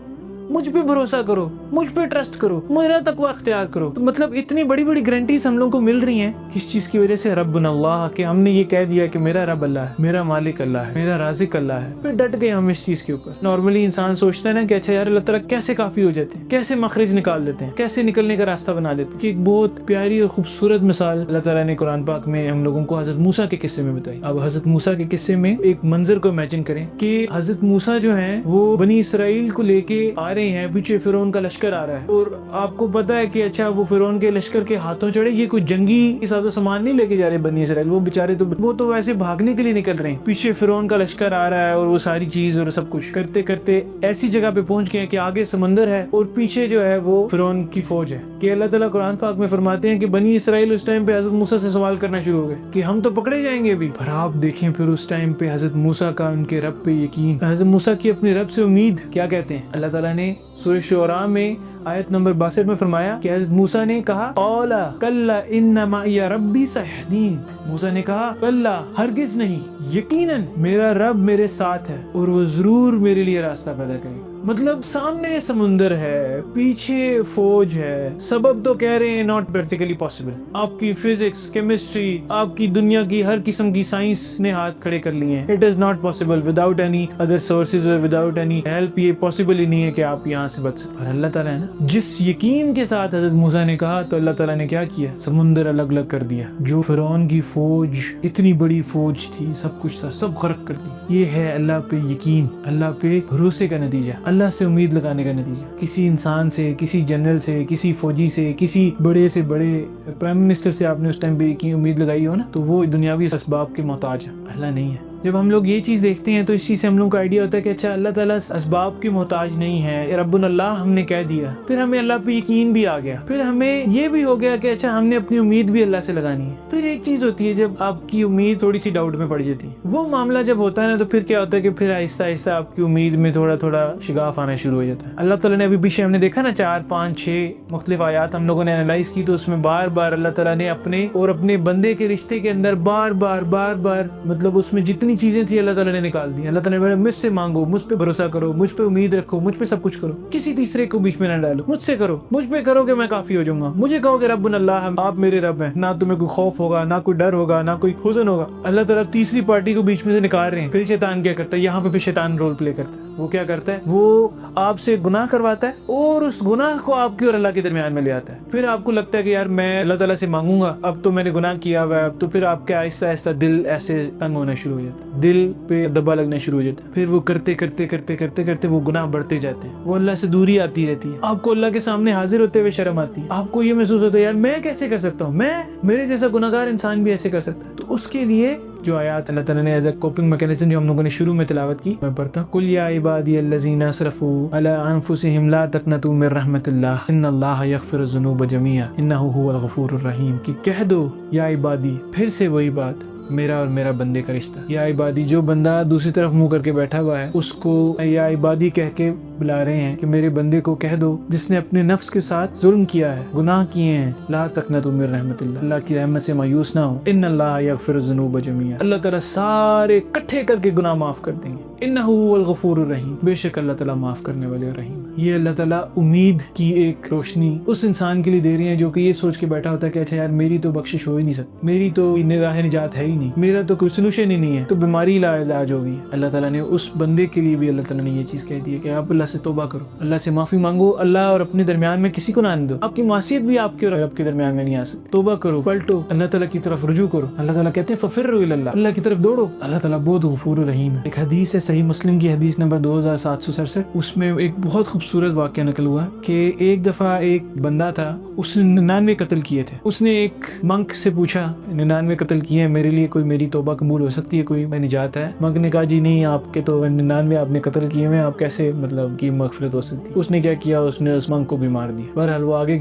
مجھ پہ بھروسہ کرو، مجھ پہ ٹرسٹ کرو، میرا تقوی اختیار کرو۔ تو مطلب اتنی بڑی بڑی گارنٹیز ہم لوگوں کو مل رہی ہیں کس چیز کی وجہ سے؟ ربنا اللہ، کہ ہم نے یہ کہہ دیا کہ میرا رب اللہ ہے، میرا مالک اللہ ہے، میرا رازق اللہ ہے، پھر ڈٹ گئے ہم اس چیز کے اوپر۔ نارملی انسان سوچتا ہے نا کہ اچھا یار اللہ تعالیٰ کیسے کافی ہو جاتے ہیں، کیسے مخرج نکال دیتے ہیں، کیسے نکلنے کا راستہ بنا دیتے ہیں۔ کہ ایک بہت پیاری اور خوبصورت مثال اللہ تعالیٰ نے قرآن پاک میں ہم لوگوں کو حضرت موسیٰ کے قصے میں بتائی۔ اب حضرت موسیٰ کے قصے میں ایک منظر کو امیجن کریں کہ حضرت موسیٰ جو ہیں وہ بنی اسرائیل کو لے کے آ رہے ہیں، پیچھے فرعون کا لشکر لشکر آ رہا ہے اور آپ کو پتا ہے کہ اچھا وہ فرعون کے لشکر کے ہاتھوں چڑھے، یہ کوئی جنگی ساز و سامان نہیں لے کے جا رہے بنی اسرائیل، وہ بیچارے وہ تو ویسے بھاگنے کے لیے نکل رہے ہیں، پیچھے فرعون کا لشکر آ رہا ہے اور وہ ساری چیز اور سب کچھ کرتے کرتے ایسی جگہ پہ پہنچ گئے کہ آگے سمندر ہے اور پیچھے جو ہے وہ فرعون کی فوج ہے، کہ اللہ تعالیٰ قرآن پاک میں فرماتے ہیں کہ بنی اسرائیل اس ٹائم پہ حضرت موسیٰ سے سوال کرنا شروع ہو گئے کہ ہم تو پکڑے جائیں گے ابھی، پر آپ دیکھیں پھر اس ٹائم پہ حضرت موسیٰ کا ان کے رب پہ یقین، حضرت موسیٰ کی اپنے رب سے امید، کیا کہتے ہیں اللہ تعالیٰ نے سورہ شعراء میں آیت نمبر 62 میں فرمایا کہ حضرت موسیٰ نے کہا قال کلا ان معی ربی سیہدین، موسیٰ نے کہا کلا ہرگز نہیں، یقیناً میرا رب میرے ساتھ ہے اور وہ ضرور میرے لیے راستہ پیدا کرے گا۔ مطلب سامنے سمندر ہے، پیچھے فوج ہے، سبب تو کہہ رہے ہیں ناٹ پریکٹیکلی پاسبل، آپ کی فزکس، کیمسٹری، آپ کی دنیا کی ہر قسم کی سائنس نے ہاتھ کھڑے کر لیے ہیں، it is not possible without any other sources اور وداؤٹ اینی ہیلپ، یہ پاسبل ہی نہیں ہے کہ آپ یہاں سے بچ سکیں۔ اور اللہ تعالیٰ ہے نا، جس یقین کے ساتھ حضرت موسیٰ نے کہا تو اللہ تعالیٰ نے کیا کیا، سمندر الگ الگ کر دیا، جو فرعون کی فوج اتنی بڑی فوج تھی، سب کچھ تھا، سب غرق کر دی۔ یہ ہے اللہ پہ یقین، اللہ پہ بھروسے کا نتیجہ، اللہ سے امید لگانے کا نتیجہ۔ کسی انسان سے، کسی جنرل سے، کسی فوجی سے، کسی بڑے سے بڑے پرائم منسٹر سے آپ نے اس ٹائم پہ کی امید لگائی ہو نا، تو وہ دنیاوی اسباب کے محتاج ہے، اللہ نہیں ہے۔ جب ہم لوگ یہ چیز دیکھتے ہیں تو اس چیز سے ہم لوگوں کا آئیڈیا ہوتا ہے کہ اچھا اللہ تعالیٰ اسباب کے محتاج نہیں ہے، رب اللہ ہم نے کہہ دیا، پھر ہمیں اللہ پہ یقین بھی آ گیا، پھر ہمیں یہ بھی ہو گیا کہ اچھا ہم نے اپنی امید بھی اللہ سے لگانی ہے۔ پھر ایک چیز ہوتی ہے جب آپ کی امید تھوڑی سی ڈاؤٹ میں پڑ جاتی ہے، وہ معاملہ جب ہوتا ہے نا، تو پھر کیا ہوتا ہے کہ پھر آہستہ آہستہ آپ کی امید میں تھوڑا تھوڑا شگاف آنا شروع ہو جاتا ہے۔ اللہ تعالیٰ نے ابھی پیچھے ہم نے دیکھا نا 4 5 6 مختلف آیات ہم لوگوں نے انالائز کی، تو اس میں بار بار اللہ تعالیٰ نے اپنے اور اپنے بندے کے رشتے کے اندر بار بار مطلب اس میں جتنی چیزیں تھی اللہ تعالیٰ نے نکال دی۔ اللہ تعالیٰ نے مجھ سے مانگو، مجھ پہ بھروسہ کرو، مجھ پہ امید رکھو، مجھ پہ سب کچھ کرو، کسی تیسرے کو بیچ میں نہ ڈالو، مجھ سے کرو، مجھ پہ کرو کہ میں کافی ہو جاؤں گا، مجھے کہو کہ رب اللہ آپ میرے رب ہیں، نہ تمہیں کوئی خوف ہوگا، نہ کوئی ڈر ہوگا، نہ کوئی حزن ہوگا۔ اللہ تعالیٰ تیسری پارٹی کو بیچ میں سے نکال رہے ہیں، پھر شیطان کیا کرتا ہے، یہاں پہ پھر شیطان رول پلے کرتا ہے۔ وہ کیا کرتا ہے، وہ آپ سے گناہ کرواتا ہے اور اس گناہ کو آپ کی اور اللہ کے درمیان میں لے آتا ہے۔ پھر آپ کو لگتا ہے کہ یار میں اللہ تعالیٰ سے مانگوں گا، اب تو میں نے گناہ کیا ہوا ہے، اب تو پھر آپ کا آہستہ آہستہ دل ایسے تنگ ہونا شروع ہو جاتا ہے، دل پہ دبا لگنا شروع ہو جاتا ہے، پھر وہ کرتے وہ گناہ بڑھتے جاتے ہیں، وہ اللہ سے دوری آتی رہتی ہے، آپ کو اللہ کے سامنے حاضر ہوتے ہوئے شرم آتی ہے، آپ کو یہ محسوس ہوتا ہے یار میں کیسے کر سکتا ہوں، میرے جیسا گناہگار انسان بھی ایسے کر سکتا ہے۔ تو اس کے لیے جو آیات اللہ تعالیٰ نے ایز اے کوپنگ میکینزم جو ہم لوگوں نے شروع میں تلاوت کی، میں پڑھتا ہوں، قل یا عبادی الذین اسرفوا علی انفسہم لا تقنطوا من رحمت اللہ ان اللہ یغفر الذنوب جميعا انہ هو الغفور الرحیم، کہ کہہ دو یا عبادی، پھر سے وہی بات، میرا اور میرا بندے کا رشتہ، یا عبادی، جو بندہ دوسری طرف منہ کر کے بیٹھا ہوا ہے اس کو یا عبادی کہہ کے بلا رہے ہیں کہ میرے بندے کو کہہ دو جس نے اپنے نفس کے ساتھ ظلم کیا ہے، گناہ کیے ہیں، لا تقنطوا من رحمت اللہ، اللہ کی رحمت سے مایوس نہ ہو، ان اللہ یغفر الذنوب جميعا، اللہ تعالیٰ سارے اکٹھے کر کے گناہ معاف کر دیں گے، انہ هو الغفور الرحیم، بے شک اللہ تعالیٰ معاف کرنے والے اور رحیم۔ یہ اللہ تعالیٰ امید کی ایک روشنی اس انسان کے لیے دے رہی ہے جو کہ یہ سوچ کے بیٹھا ہوتا ہے کہ اچھا یار میری تو بخشش ہو ہی نہیں سکتی، میری تو راہ نجات ہے ہی نہیں، میرا تو کوئی سولوشن ہی نہیں ہے، تو بیماری علاج ہوگی۔ اللہ تعالیٰ نے اس بندے کے لیے بھی اللہ تعالیٰ نے یہ چیز کہہ دی ہے کہ آپ اللہ سے توبہ کرو، اللہ سے معافی مانگو، اللہ اور اپنے درمیان میں کسی کو نہ آنے دو، آپ کی معصیت بھی آپ کے اور رب کے درمیان میں نہیں آ سکتی، توبہ کرو، پلٹو، اللہ تعالیٰ کی طرف رجوع کرو۔ اللہ تعالیٰ کہتے ہیں ففروا الی اللہ، اللہ کی طرف دوڑو، اللہ تعالیٰ بہت غفور الرحیم ہے۔ ایک حدیث ہے صحیح مسلم کی حدیث نمبر 2767، اس میں ایک بہت خوبصورت واقعہ نقل ہوا کہ ایک دفعہ ایک بندہ تھا، اس نے 99 قتل کیے تھے، اس نے ایک منک سے پوچھا 99 قتل کیے ہیں، میرے لیے کوئی میری توبہ قبول ہو سکتی ہے، کوئی میں نجات ہے؟ منک نے کہا جی نہیں، آپ کے تو 99 آپ نے قتل کیے ہیں، آپ کیسے مطلب کی مغفرت ہو سکتی ہے؟ اس نے کیا کیا، اس نے اس منک کو بھی مار دیا۔ بہرحال وہ آگے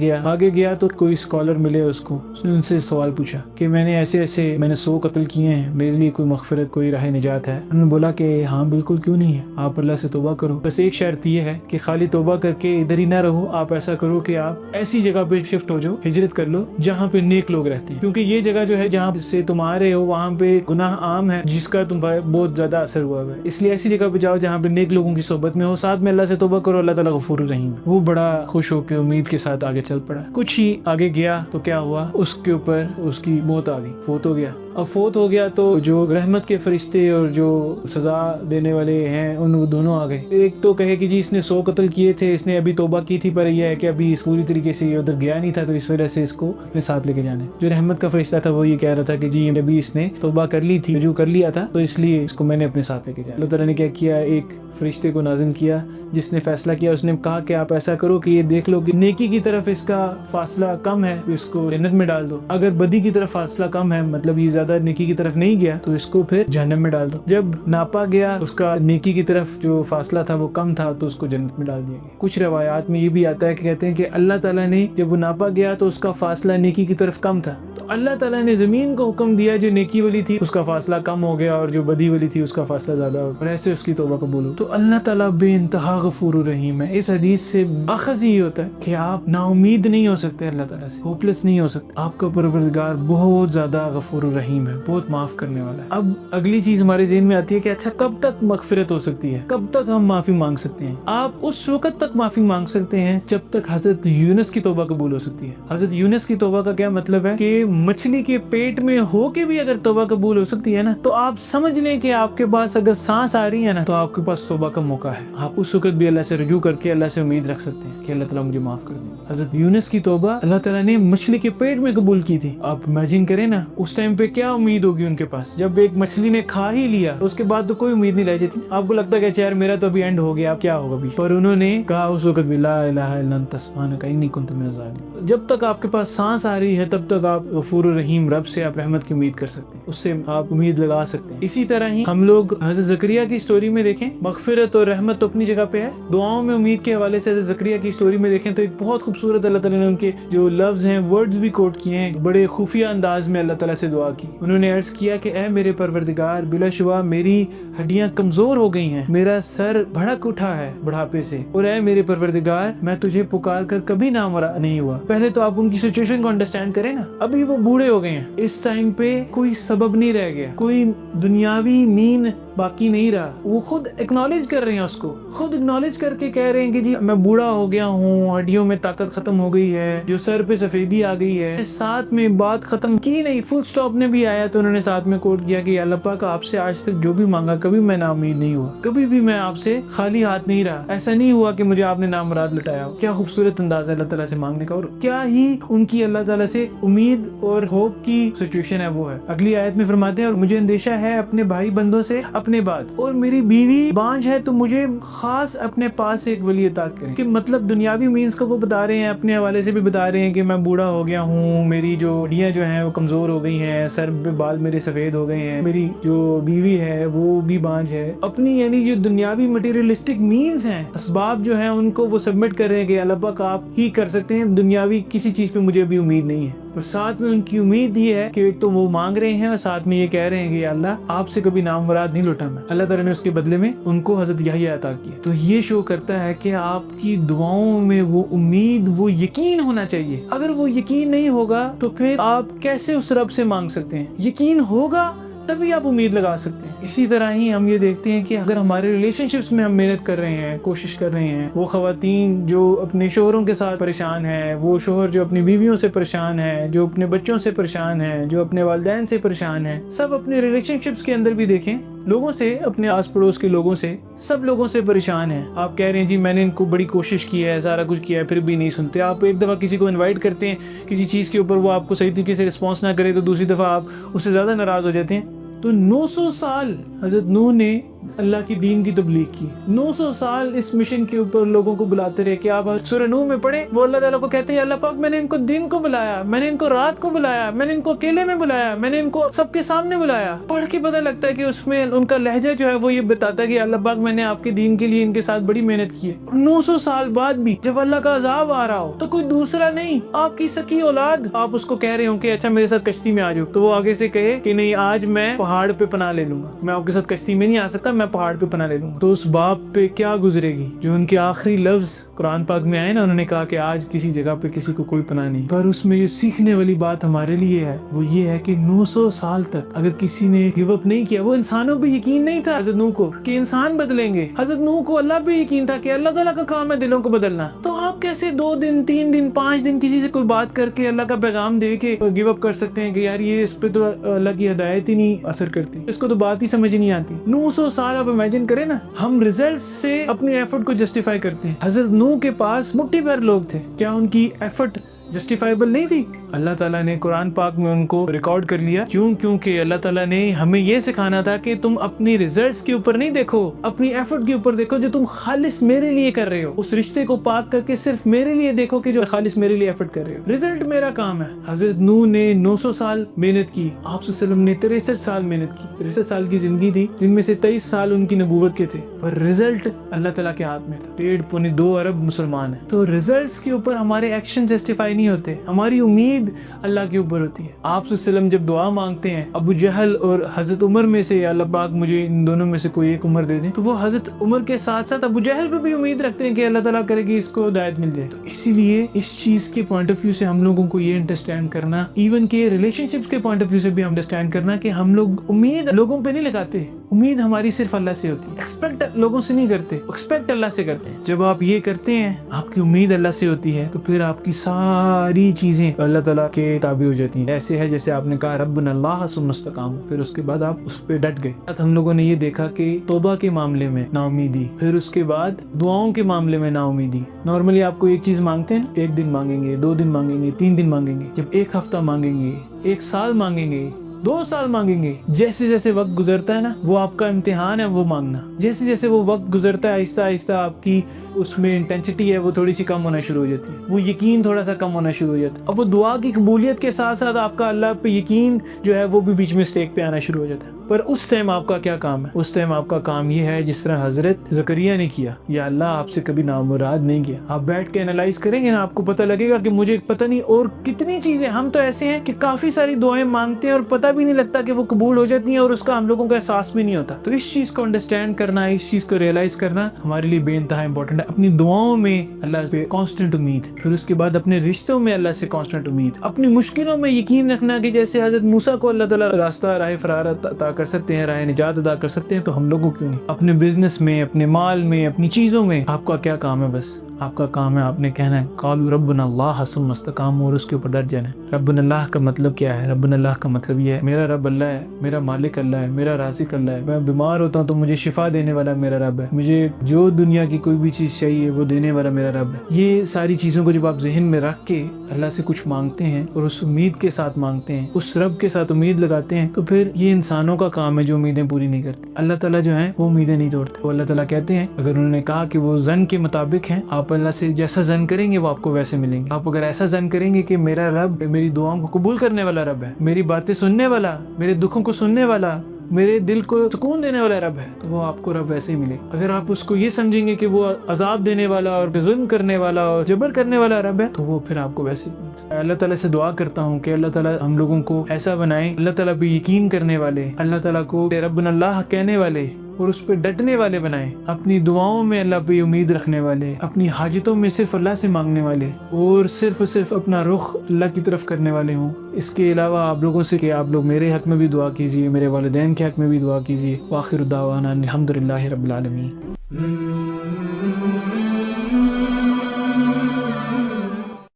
گیا تو کوئی اسکالر ملے اس کو، اس نے ان سے سوال پوچھا کہ میں نے ایسے 100 قتل کیے ہیں، میرے لیے کوئی مغفرت، کوئی راہ نجات ہے؟ انہوں نے بولا کہ ہاں بالکل، کیوں نہیں ہے، آپ اللہ سے توبہ کرو، بس ایک شرط یہ ہے کہ خالی توبہ کر کے ادھر ہی نہ رہو، آپ ایسا کرو کہ آپ ایسی جگہ پہ شفٹ ہو جاؤ، ہجرت کر لو جہاں پہ نیک لوگ رہتے ہیں، کیونکہ یہ جگہ جو ہے جہاں سے تم آ رہے ہو وہاں پہ گناہ عام ہے جس کا تم بہت زیادہ اثر ہوا ہے، اس لیے ایسی جگہ پہ جاؤ جہاں پہ نیک لوگوں کی صحبت میں ہو، ساتھ میں اللہ سے توبہ کرو، اللہ تعالیٰ غفور الرحیم۔ وہ بڑا خوش ہو کے امید کے ساتھ آگے چل پڑا، کچھ ہی آگے گیا تو کیا ہوا، اس کے اوپر اس کی موت آ گئی، فوت ہو گیا۔ اب فوت ہو گیا تو جو رحمت کے فرشتے اور جو سزا دینے والے ہیں وہ دونوں آ گئے. ایک تو کہے کہ جی اس نے 100 قتل کیے تھے, اس نے ابھی توبہ کی تھی, پر یہ ہے کہ ابھی اس پوری طریقے سے ادھر گیا نہیں تھا تو اس وجہ سے اس کو اپنے ساتھ لے کے جانا ہے. جو رحمت کا فرشتہ تھا وہ یہ کہہ رہا تھا کہ جی ابھی اس نے توبہ کر لی تھی, جو کر لیا تھا, تو اس لیے اس کو میں نے اپنے ساتھ لے کے جانا. اللہ تعالیٰ نے کیا کیا, ایک فرشتے کو نازل کیا جس نے فیصلہ کیا. اس نے کہا کہ آپ ایسا کرو کہ یہ دیکھ لو کہ نیکی کی طرف اس کا فاصلہ کم ہے تو اس کو جنت میں ڈال دو, اگر بدی کی طرف فاصلہ کم ہے مطلب یہ زیادہ نیکی کی طرف نہیں گیا تو اس کو پھر جہنم میں ڈال دو. جب ناپا گیا اس کا نیکی کی طرف جو فاصلہ تھا وہ کم تھا تو اس کو جنت میں ڈال دیا گیا. کچھ روایات میں یہ بھی آتا ہے کہ کہتے ہیں کہ اللہ تعالیٰ نے جب وہ ناپا گیا تو اس کا فاصلہ نیکی کی طرف کم تھا, تو اللہ تعالیٰ نے زمین کو حکم دیا جو نیکی والی تھی اس کا فاصلہ کم ہو گیا اور جو بدی والی تھی اس کا فاصلہ زیادہ ہو گیا, اور ایسے اس کی توبہ قبول ہو. تو اللہ تعالیٰ بے انتہا غفور الرحیم ہے. اس حدیث سے اخذ یہ ہوتا ہے کہ آپ نا امید نہیں ہو سکتے اللہ تعالیٰ سے, ہوپلیس نہیں ہو سکتے. آپ کا پروردگار بہت زیادہ غفور الرحیم ہے, بہت معاف کرنے والا ہے. اب اگلی چیز ہمارے ذہن میں آتی ہے کہ اچھا کب تک مغفرت ہو سکتی ہے, کب تک ہم معافی مانگ سکتے ہیں؟ آپ اس وقت تک معافی مانگ سکتے ہیں جب تک حضرت یونس کی توبہ قبول ہو سکتی ہے. حضرت یونس کی توبہ کا کیا مطلب ہے کہ مچھلی کے پیٹ میں ہو کے بھی اگر توبہ قبول ہو سکتی ہے نا, تو آپ سمجھ لیں کہ آپ کے پاس اگر سانس آ رہی ہے نا تو آپ کے پاس توبہ کا موقع ہے. آپ اس وقت بھی اللہ سے رجوع کر کے اللہ سے امید رکھ سکتے ہیں کہ اللہ تعالیٰ مجھے معاف کر دے. حضرت یونس کی توبہ اللہ تعالیٰ نے مچھلی کے پیٹ میں قبول کی تھی. آپ امیجن کریں نا اس ٹائم پہ کیا امید ہوگی ان کے پاس, جب ایک مچھلی نے کھا ہی لیا اس کے بعد تو کوئی امید نہیں رہ جاتی. آپ کو لگتا ہے کہ یار میرا تو ابھی اینڈ ہو گیا, اب کیا ہوگا بھی, پر انہوں نے کہا اس وقت بھی لا الہ الا انت سبحانک انی کنت من الظالمین. جب تک آپ کے پاس سانس آ رہی ہے تب تک آپ غفور الرحیم رب سے آپ رحمت کی امید کر سکتے ہیں, اس سے آپ امید لگا سکتے ہیں. اسی طرح ہی ہم لوگ حضرت زکریا کی سٹوری میں دیکھیں, مغفرت اور رحمت تو اپنی جگہ پہ ہے, دعاؤں میں امید کے حوالے سے حضرت زکریا کی سٹوری میں دیکھیں تو ایک بہت خوبصورت اللہ تعالیٰ نے ان کے جو لفظ ہیں ورڈز بھی کوٹ کیے ہیں, بڑے خفیہ انداز میں اللہ تعالیٰ سے دعا کی. انہوں نے عرض کیا کہ اے میرے پروردگار, بلا شبہ میری ہڈیاں کمزور ہو گئی ہیں, میرا سر بھڑک اٹھا ہے بڑھاپے سے, اور اے میرے پروردگار میں تجھے پکار کر کبھی نامراد نہیں ہوا. پہلے تو آپ ان کی سچویشن کو انڈرسٹینڈ کریں نا, ابھی وہ بوڑھے ہو گئے ہیں, اس ٹائم پہ کوئی سبب نہیں رہ گیا, کوئی دنیاوی مین باقی نہیں رہا. وہ خود اکنالج کر رہے ہیں, اس کو خود اکنالج کر کے کہہ رہے ہیں کہ جی میں بوڑھا ہو گیا ہوں, ہڈیوں میں طاقت ختم ہو گئی ہے, جو سر پہ سفیدی آ گئی ہے. ساتھ میں بات ختم کی نہیں, فل سٹاپ نے بھی آیا تو انہوں نے ساتھ میں کوٹ کیا کہ اللہ پاک آپ سے آج تک جو بھی مانگا کبھی میں نا امید نہیں ہوا, کبھی بھی میں آپ سے خالی ہاتھ نہیں رہا, ایسا نہیں ہوا کہ مجھے آپ نے نامراد لٹایا ہو. کیا خوبصورت انداز ہے اللہ تعالیٰ سے مانگنے کا, اور کیا ہی ان کی اللہ تعالیٰ سے امید اور ہوپ کی سچویشن ہے وہ ہے. اگلی آیت میں فرماتے ہیں اور مجھے اندیشہ ہے اپنے بھائی بندوں سے اپنے بعد, اور میری بیوی بانجھ ہے تو مجھے خاص اپنے پاس ایک ولی عطا کریں. کہ مطلب دنیاوی مینس کو وہ بتا رہے ہیں, اپنے حوالے سے بھی بتا رہے ہیں کہ میں بوڑھا ہو گیا ہوں, میری جو ہڈیاں جو ہیں وہ کمزور ہو گئی ہیں, سر پہ بال میرے سفید ہو گئے ہیں, میری جو بیوی ہے وہ بھی بانجھ ہے. اپنی یعنی جو دنیاوی مٹیریلسٹک مینس ہیں, اسباب جو ہیں ان کو وہ سبمٹ کر رہے ہیں کہ اللہ پاک آپ ہی کر سکتے ہیں, دنیاوی کسی چیز پہ مجھے ابھی امید نہیں ہے. اور ساتھ میں ان کی امید یہ ہے کہ ایک تو وہ مانگ رہے ہیں اور ساتھ میں یہ کہہ رہے ہیں کہ اللہ آپ سے کبھی نام مراد نہیں لوٹا میں. اللہ تعالیٰ نے اس کے بدلے میں ان کو حضرت یحییٰ عطا کیا. تو یہ شو کرتا ہے کہ آپ کی دعاؤں میں وہ امید, وہ یقین ہونا چاہیے. اگر وہ یقین نہیں ہوگا تو پھر آپ کیسے اس رب سے مانگ سکتے ہیں؟ یقین ہوگا تبھی آپ امید لگا سکتے ہیں. اسی طرح ہی ہم یہ دیکھتے ہیں کہ اگر ہمارے ریلیشن شپس میں ہم محنت کر رہے ہیں, کوشش کر رہے ہیں, وہ خواتین جو اپنے شوہروں کے ساتھ پریشان ہیں, وہ شوہر جو اپنی بیویوں سے پریشان ہیں, جو اپنے بچوں سے پریشان ہیں, جو اپنے والدین سے پریشان ہیں, سب اپنے ریلیشن شپس کے اندر بھی دیکھیں, لوگوں سے, اپنے آس پڑوس کے لوگوں سے, سب لوگوں سے پریشان ہیں. آپ کہہ رہے ہیں جی میں نے ان کو بڑی کوشش کی ہے, سارا کچھ کیا ہے, پھر بھی نہیں سنتے. آپ ایک دفعہ کسی کو انوائٹ کرتے ہیں کسی چیز کے اوپر, وہ آپ کو صحیح طریقے سے رسپانس نہ کرے تو دوسری دفعہ آپ اس سے زیادہ ناراض ہو جاتے ہیں. تو 900 سال حضرت نوح نے اللہ کی دین کی تبلیغ کی, 900 سال اس مشن کے اوپر لوگوں کو بلاتے رہے. کہ آپ سورہ نوح میں پڑھیں, وہ اللہ تعالیٰ کو کہتے ہیں اللہ پاک میں نے ان کو دن کو بلایا, میں نے ان کو رات کو بلایا, میں نے ان کو اکیلے میں بلایا, میں نے ان کو سب کے سامنے بلایا. پڑھ کے پتہ لگتا ہے کہ اس میں ان کا لہجہ جو ہے وہ یہ بتاتا ہے کہ اللہ پاک میں نے آپ کے دین کے لیے ان کے ساتھ بڑی محنت کی ہے. 900 سال بعد بھی جب اللہ کا عذاب آ رہا ہو تو کوئی دوسرا نہیں, آپ کی سکی اولاد, آپ اس کو کہہ رہے ہو کہ اچھا میرے ساتھ کشتی میں آ جاؤ, تو وہ آگے سے کہے کہ نہیں آج میں پہاڑ پہ پناہ لے لوں گا, میں آپ کے ساتھ کشتی میں نہیں آ سکتا, میں پہاڑ پہ پناہ لے لوں گا. تو اس باپ پہ کیا گزرے گی جو ان کے آخری لفظ قرآن پاک میں آئے نا, انہوں نے کہا کہ آج کسی جگہ پہ کسی کو کوئی پناہ نہیں. پر اس میں جو سیکھنے والی بات ہمارے لیے ہے وہ یہ ہے کہ 900 سال تک اگر کسی نے گیو اپ نہیں کیا, وہ انسانوں پہ یقین نہیں تھا حضرت نوح کو کہ انسان بدلیں گے, حضرت نوح کو اللہ پہ یقین تھا کہ اللہ تعالیٰ کا کام ہے دلوں کو بدلنا, تو آپ آپ کیسے 2 دن 3 دن 5 دن کسی سے کوئی بات کر کے اللہ کا پیغام دے کے گیو اپ کر سکتے ہیں کہ یار یہ اس پہ تو اللہ کی ہدایت ہی نہیں اثر کرتی, اس کو تو بات ہی سمجھ نہیں آتی. 900 سال آپ امیجن کریں نا, ہم ریزلٹ سے اپنے ایفرٹ کو جسٹیفائی کرتے ہیں. حضرت نوح کے پاس مٹھی بھر لوگ تھے, کیا ان کی ایفرٹ جسٹیفائبل نہیں تھی؟ اللہ تعالیٰ نے قرآن پاک میں ان کو ریکارڈ کر لیا. کیونکہ اللہ تعالیٰ نے ہمیں یہ سکھانا تھا کہ تم اپنی ریزلٹس کے اوپر نہیں دیکھو, اپنی ایفرٹ کے اوپر دیکھو جو تم خالص میرے لیے کر رہے ہو. اس رشتے کو پاک کر کے صرف میرے لیے دیکھو کہ جو خالص میرے لیے ایفرٹ کر رہے ہو. ریزلٹ میرا کام ہے. حضرت نوح نے 900 سال محنت کی, آپ صلی اللہ علیہ وسلم نے 63 سال محنت کی. 63 سال کی زندگی تھی جن میں سے 23 سال ان کی نبوت کے تھے, پر ریزلٹ اللہ تعالیٰ کے ہاتھ میں تھا. 1.5-2 ارب مسلمان ہیں. تو ریزلٹس کے اوپر ہمارے ایکشن جسٹیفائی نہیں ہوتے, ہماری امید اللہ کے اوپر ہوتی ہے. آپ صلی اللہ علیہ وسلم جب دعا مانگتے ہیں ابو جہل اور حضرت عمر میں سے, اللہ پاک مجھے ان دونوں میں سے کوئی ایک عمر دے دیں, تو وہ حضرت عمر کے ساتھ ساتھ ابو جہل پہ بھی امید رکھتے ہیں کہ اللہ تعالیٰ کرے کہ اس کو ہدایت مل جائے. تو اسی لیے اس چیز کے پوائنٹ آف ویو سے ہم لوگوں کو یہ انڈرسٹینڈ کرنا, ایون کہ ریلیشن شپس کے پوائنٹ آف ویو سے بھی انڈرسٹینڈ کرنا کہ ہم لوگ امید لوگوں پہ نہیں لگاتے, امید ہماری صرف اللہ سے ہوتی ہے. ایکسپیکٹ لوگوں سے نہیں کرتے, ایکسپیکٹ اللہ سے کرتے ہیں. جب آپ یہ کرتے ہیں, آپ کی امید اللہ سے ہوتی ہے, تو پھر آپ کی ساری چیزیں اللہ تعالیٰ کے تابع ہو جاتی ہیں. ایسے ہے جیسے آپ نے کہا ربنا اللہ ثم استقام, پھر اس کے بعد آپ اس پہ ڈٹ گئے. ہم لوگوں نے یہ دیکھا کہ توبہ کے معاملے میں نا امیدی, پھر اس کے بعد دعاؤں کے معاملے میں نا امیدی. نارملی آپ کو ایک چیز مانگتے ہیں, 1 دن مانگیں گے, 2 دن مانگیں گے, 3 دن مانگیں گے. جب 1 ہفتہ مانگیں گے, 1 سال مانگیں گے, 2 سال مانگیں گے, جیسے جیسے وقت گزرتا ہے نا, وہ آپ کا امتحان ہے وہ مانگنا. جیسے جیسے وہ وقت گزرتا ہے آہستہ آہستہ آپ کی اس میں انٹینسٹی ہے وہ تھوڑی سی کم ہونا شروع ہو جاتی ہے, وہ یقین تھوڑا سا کم ہونا شروع ہو جاتا ہے. اب وہ دعا کی قبولیت کے ساتھ ساتھ آپ کا اللہ پہ یقین جو ہے وہ بھی بیچ میں اسٹیک پہ آنا شروع ہو جاتا ہے. پر اس ٹائم آپ کا کیا کام ہے؟ اس ٹائم آپ کا کام یہ ہے جس طرح حضرت زکریا نے کیا, یا اللہ آپ سے کبھی نامراد نہیں کیا. آپ بیٹھ کے انالائز کریں گے نا, آپ کو پتہ لگے گا کہ مجھے پتہ نہیں اور کتنی چیزیں. ہم تو ایسے ہیں کہ کافی ساری دعائیں مانگتے ہیں اور پتہ بھی نہیں لگتا کہ وہ قبول ہو جاتی ہیں, اور اس کا ہم لوگوں کا احساس بھی نہیں ہوتا. تو اس چیز کو انڈرسٹینڈ کرنا, اس چیز کو ریئلائز کرنا ہمارے لیے بے انتہا امپورٹنٹ ہے. اپنی دعاؤں میں اللہ پہ کانسٹنٹ امید, پھر اس کے بعد اپنے رشتوں میں اللہ سے کانسٹنٹ امید, اپنی مشکلوں میں یقین رکھنا کہ جیسے حضرت موسیٰ کو اللہ تعالیٰ راستہ راہ فرار عطا کر سکتے ہیں, راہ نجات ادا کر سکتے ہیں, تو ہم لوگوں کیوں نہیں؟ اپنے بزنس میں, اپنے مال میں, اپنی چیزوں میں آپ کا کیا کام ہے؟ بس آپ کا کام ہے آپ نے کہنا ہے قالوا ربنا اللہ ثم استقاموا, اور اس کے اوپر ڈٹ جانا ہے. ربنا اللہ کا مطلب کیا ہے؟ ربنا اللہ کا مطلب یہ ہے میرا رب اللہ ہے, میرا مالک اللہ ہے, میرا رازق اللہ ہے. میں بیمار ہوتا ہوں تو مجھے شفا دینے والا میرا رب ہے, مجھے جو دنیا کی کوئی بھی چیز چاہیے وہ دینے والا میرا رب ہے. یہ ساری چیزوں کو جب آپ ذہن میں رکھ کے اللہ سے کچھ مانگتے ہیں اور اس امید کے ساتھ مانگتے ہیں, اس رب کے ساتھ امید لگاتے ہیں, تو پھر یہ انسانوں کا کام ہے جو امیدیں پوری نہیں کرتے. اللہ تعالیٰ جو ہے وہ امیدیں نہیں توڑتے. وہ اللہ تعالیٰ کہتے ہیں اگر انہوں نے کہا کہ وہ ظن کے مطابق ہیں, آپ اللہ سے جیسا ظن کریں گے وہ آپ کو ویسے ملیں گے. آپ اگر ایسا ظن کریں گے کہ میرا رب میری دعاؤں کو قبول کرنے والا رب ہے, میری باتیں سننے والا, میرے دکھوں کو سننے والا, میرے دل کو سکون دینے والا رب ہے, تو وہ آپ کو رب ویسے ہی ملے. اگر آپ اس کو یہ سمجھیں گے کہ وہ عذاب دینے والا اور ظلم کرنے والا اور جبر کرنے والا رب ہے, تو وہ پھر آپ کو ویسے ہی. اللہ تعالیٰ سے دعا کرتا ہوں کہ اللہ تعالیٰ ہم لوگوں کو ایسا بنائے, اللہ تعالیٰ پہ یقین کرنے والے, اللہ تعالیٰ کو ربنا اللہ کہنے والے اور اس پہ ڈٹنے والے بنائے, اپنی دعاؤں میں اللہ پہ امید رکھنے والے, اپنی حاجتوں میں صرف اللہ سے مانگنے والے, اور صرف اپنا رخ اللہ کی طرف کرنے والے ہوں. اس کے علاوہ آپ لوگوں سے کہ آپ لوگ میرے حق میں بھی دعا کیجیے, میرے والدین کے حق میں بھی دعا کیجیے. وآخر دعوانا الحمدللہ رب العالمین.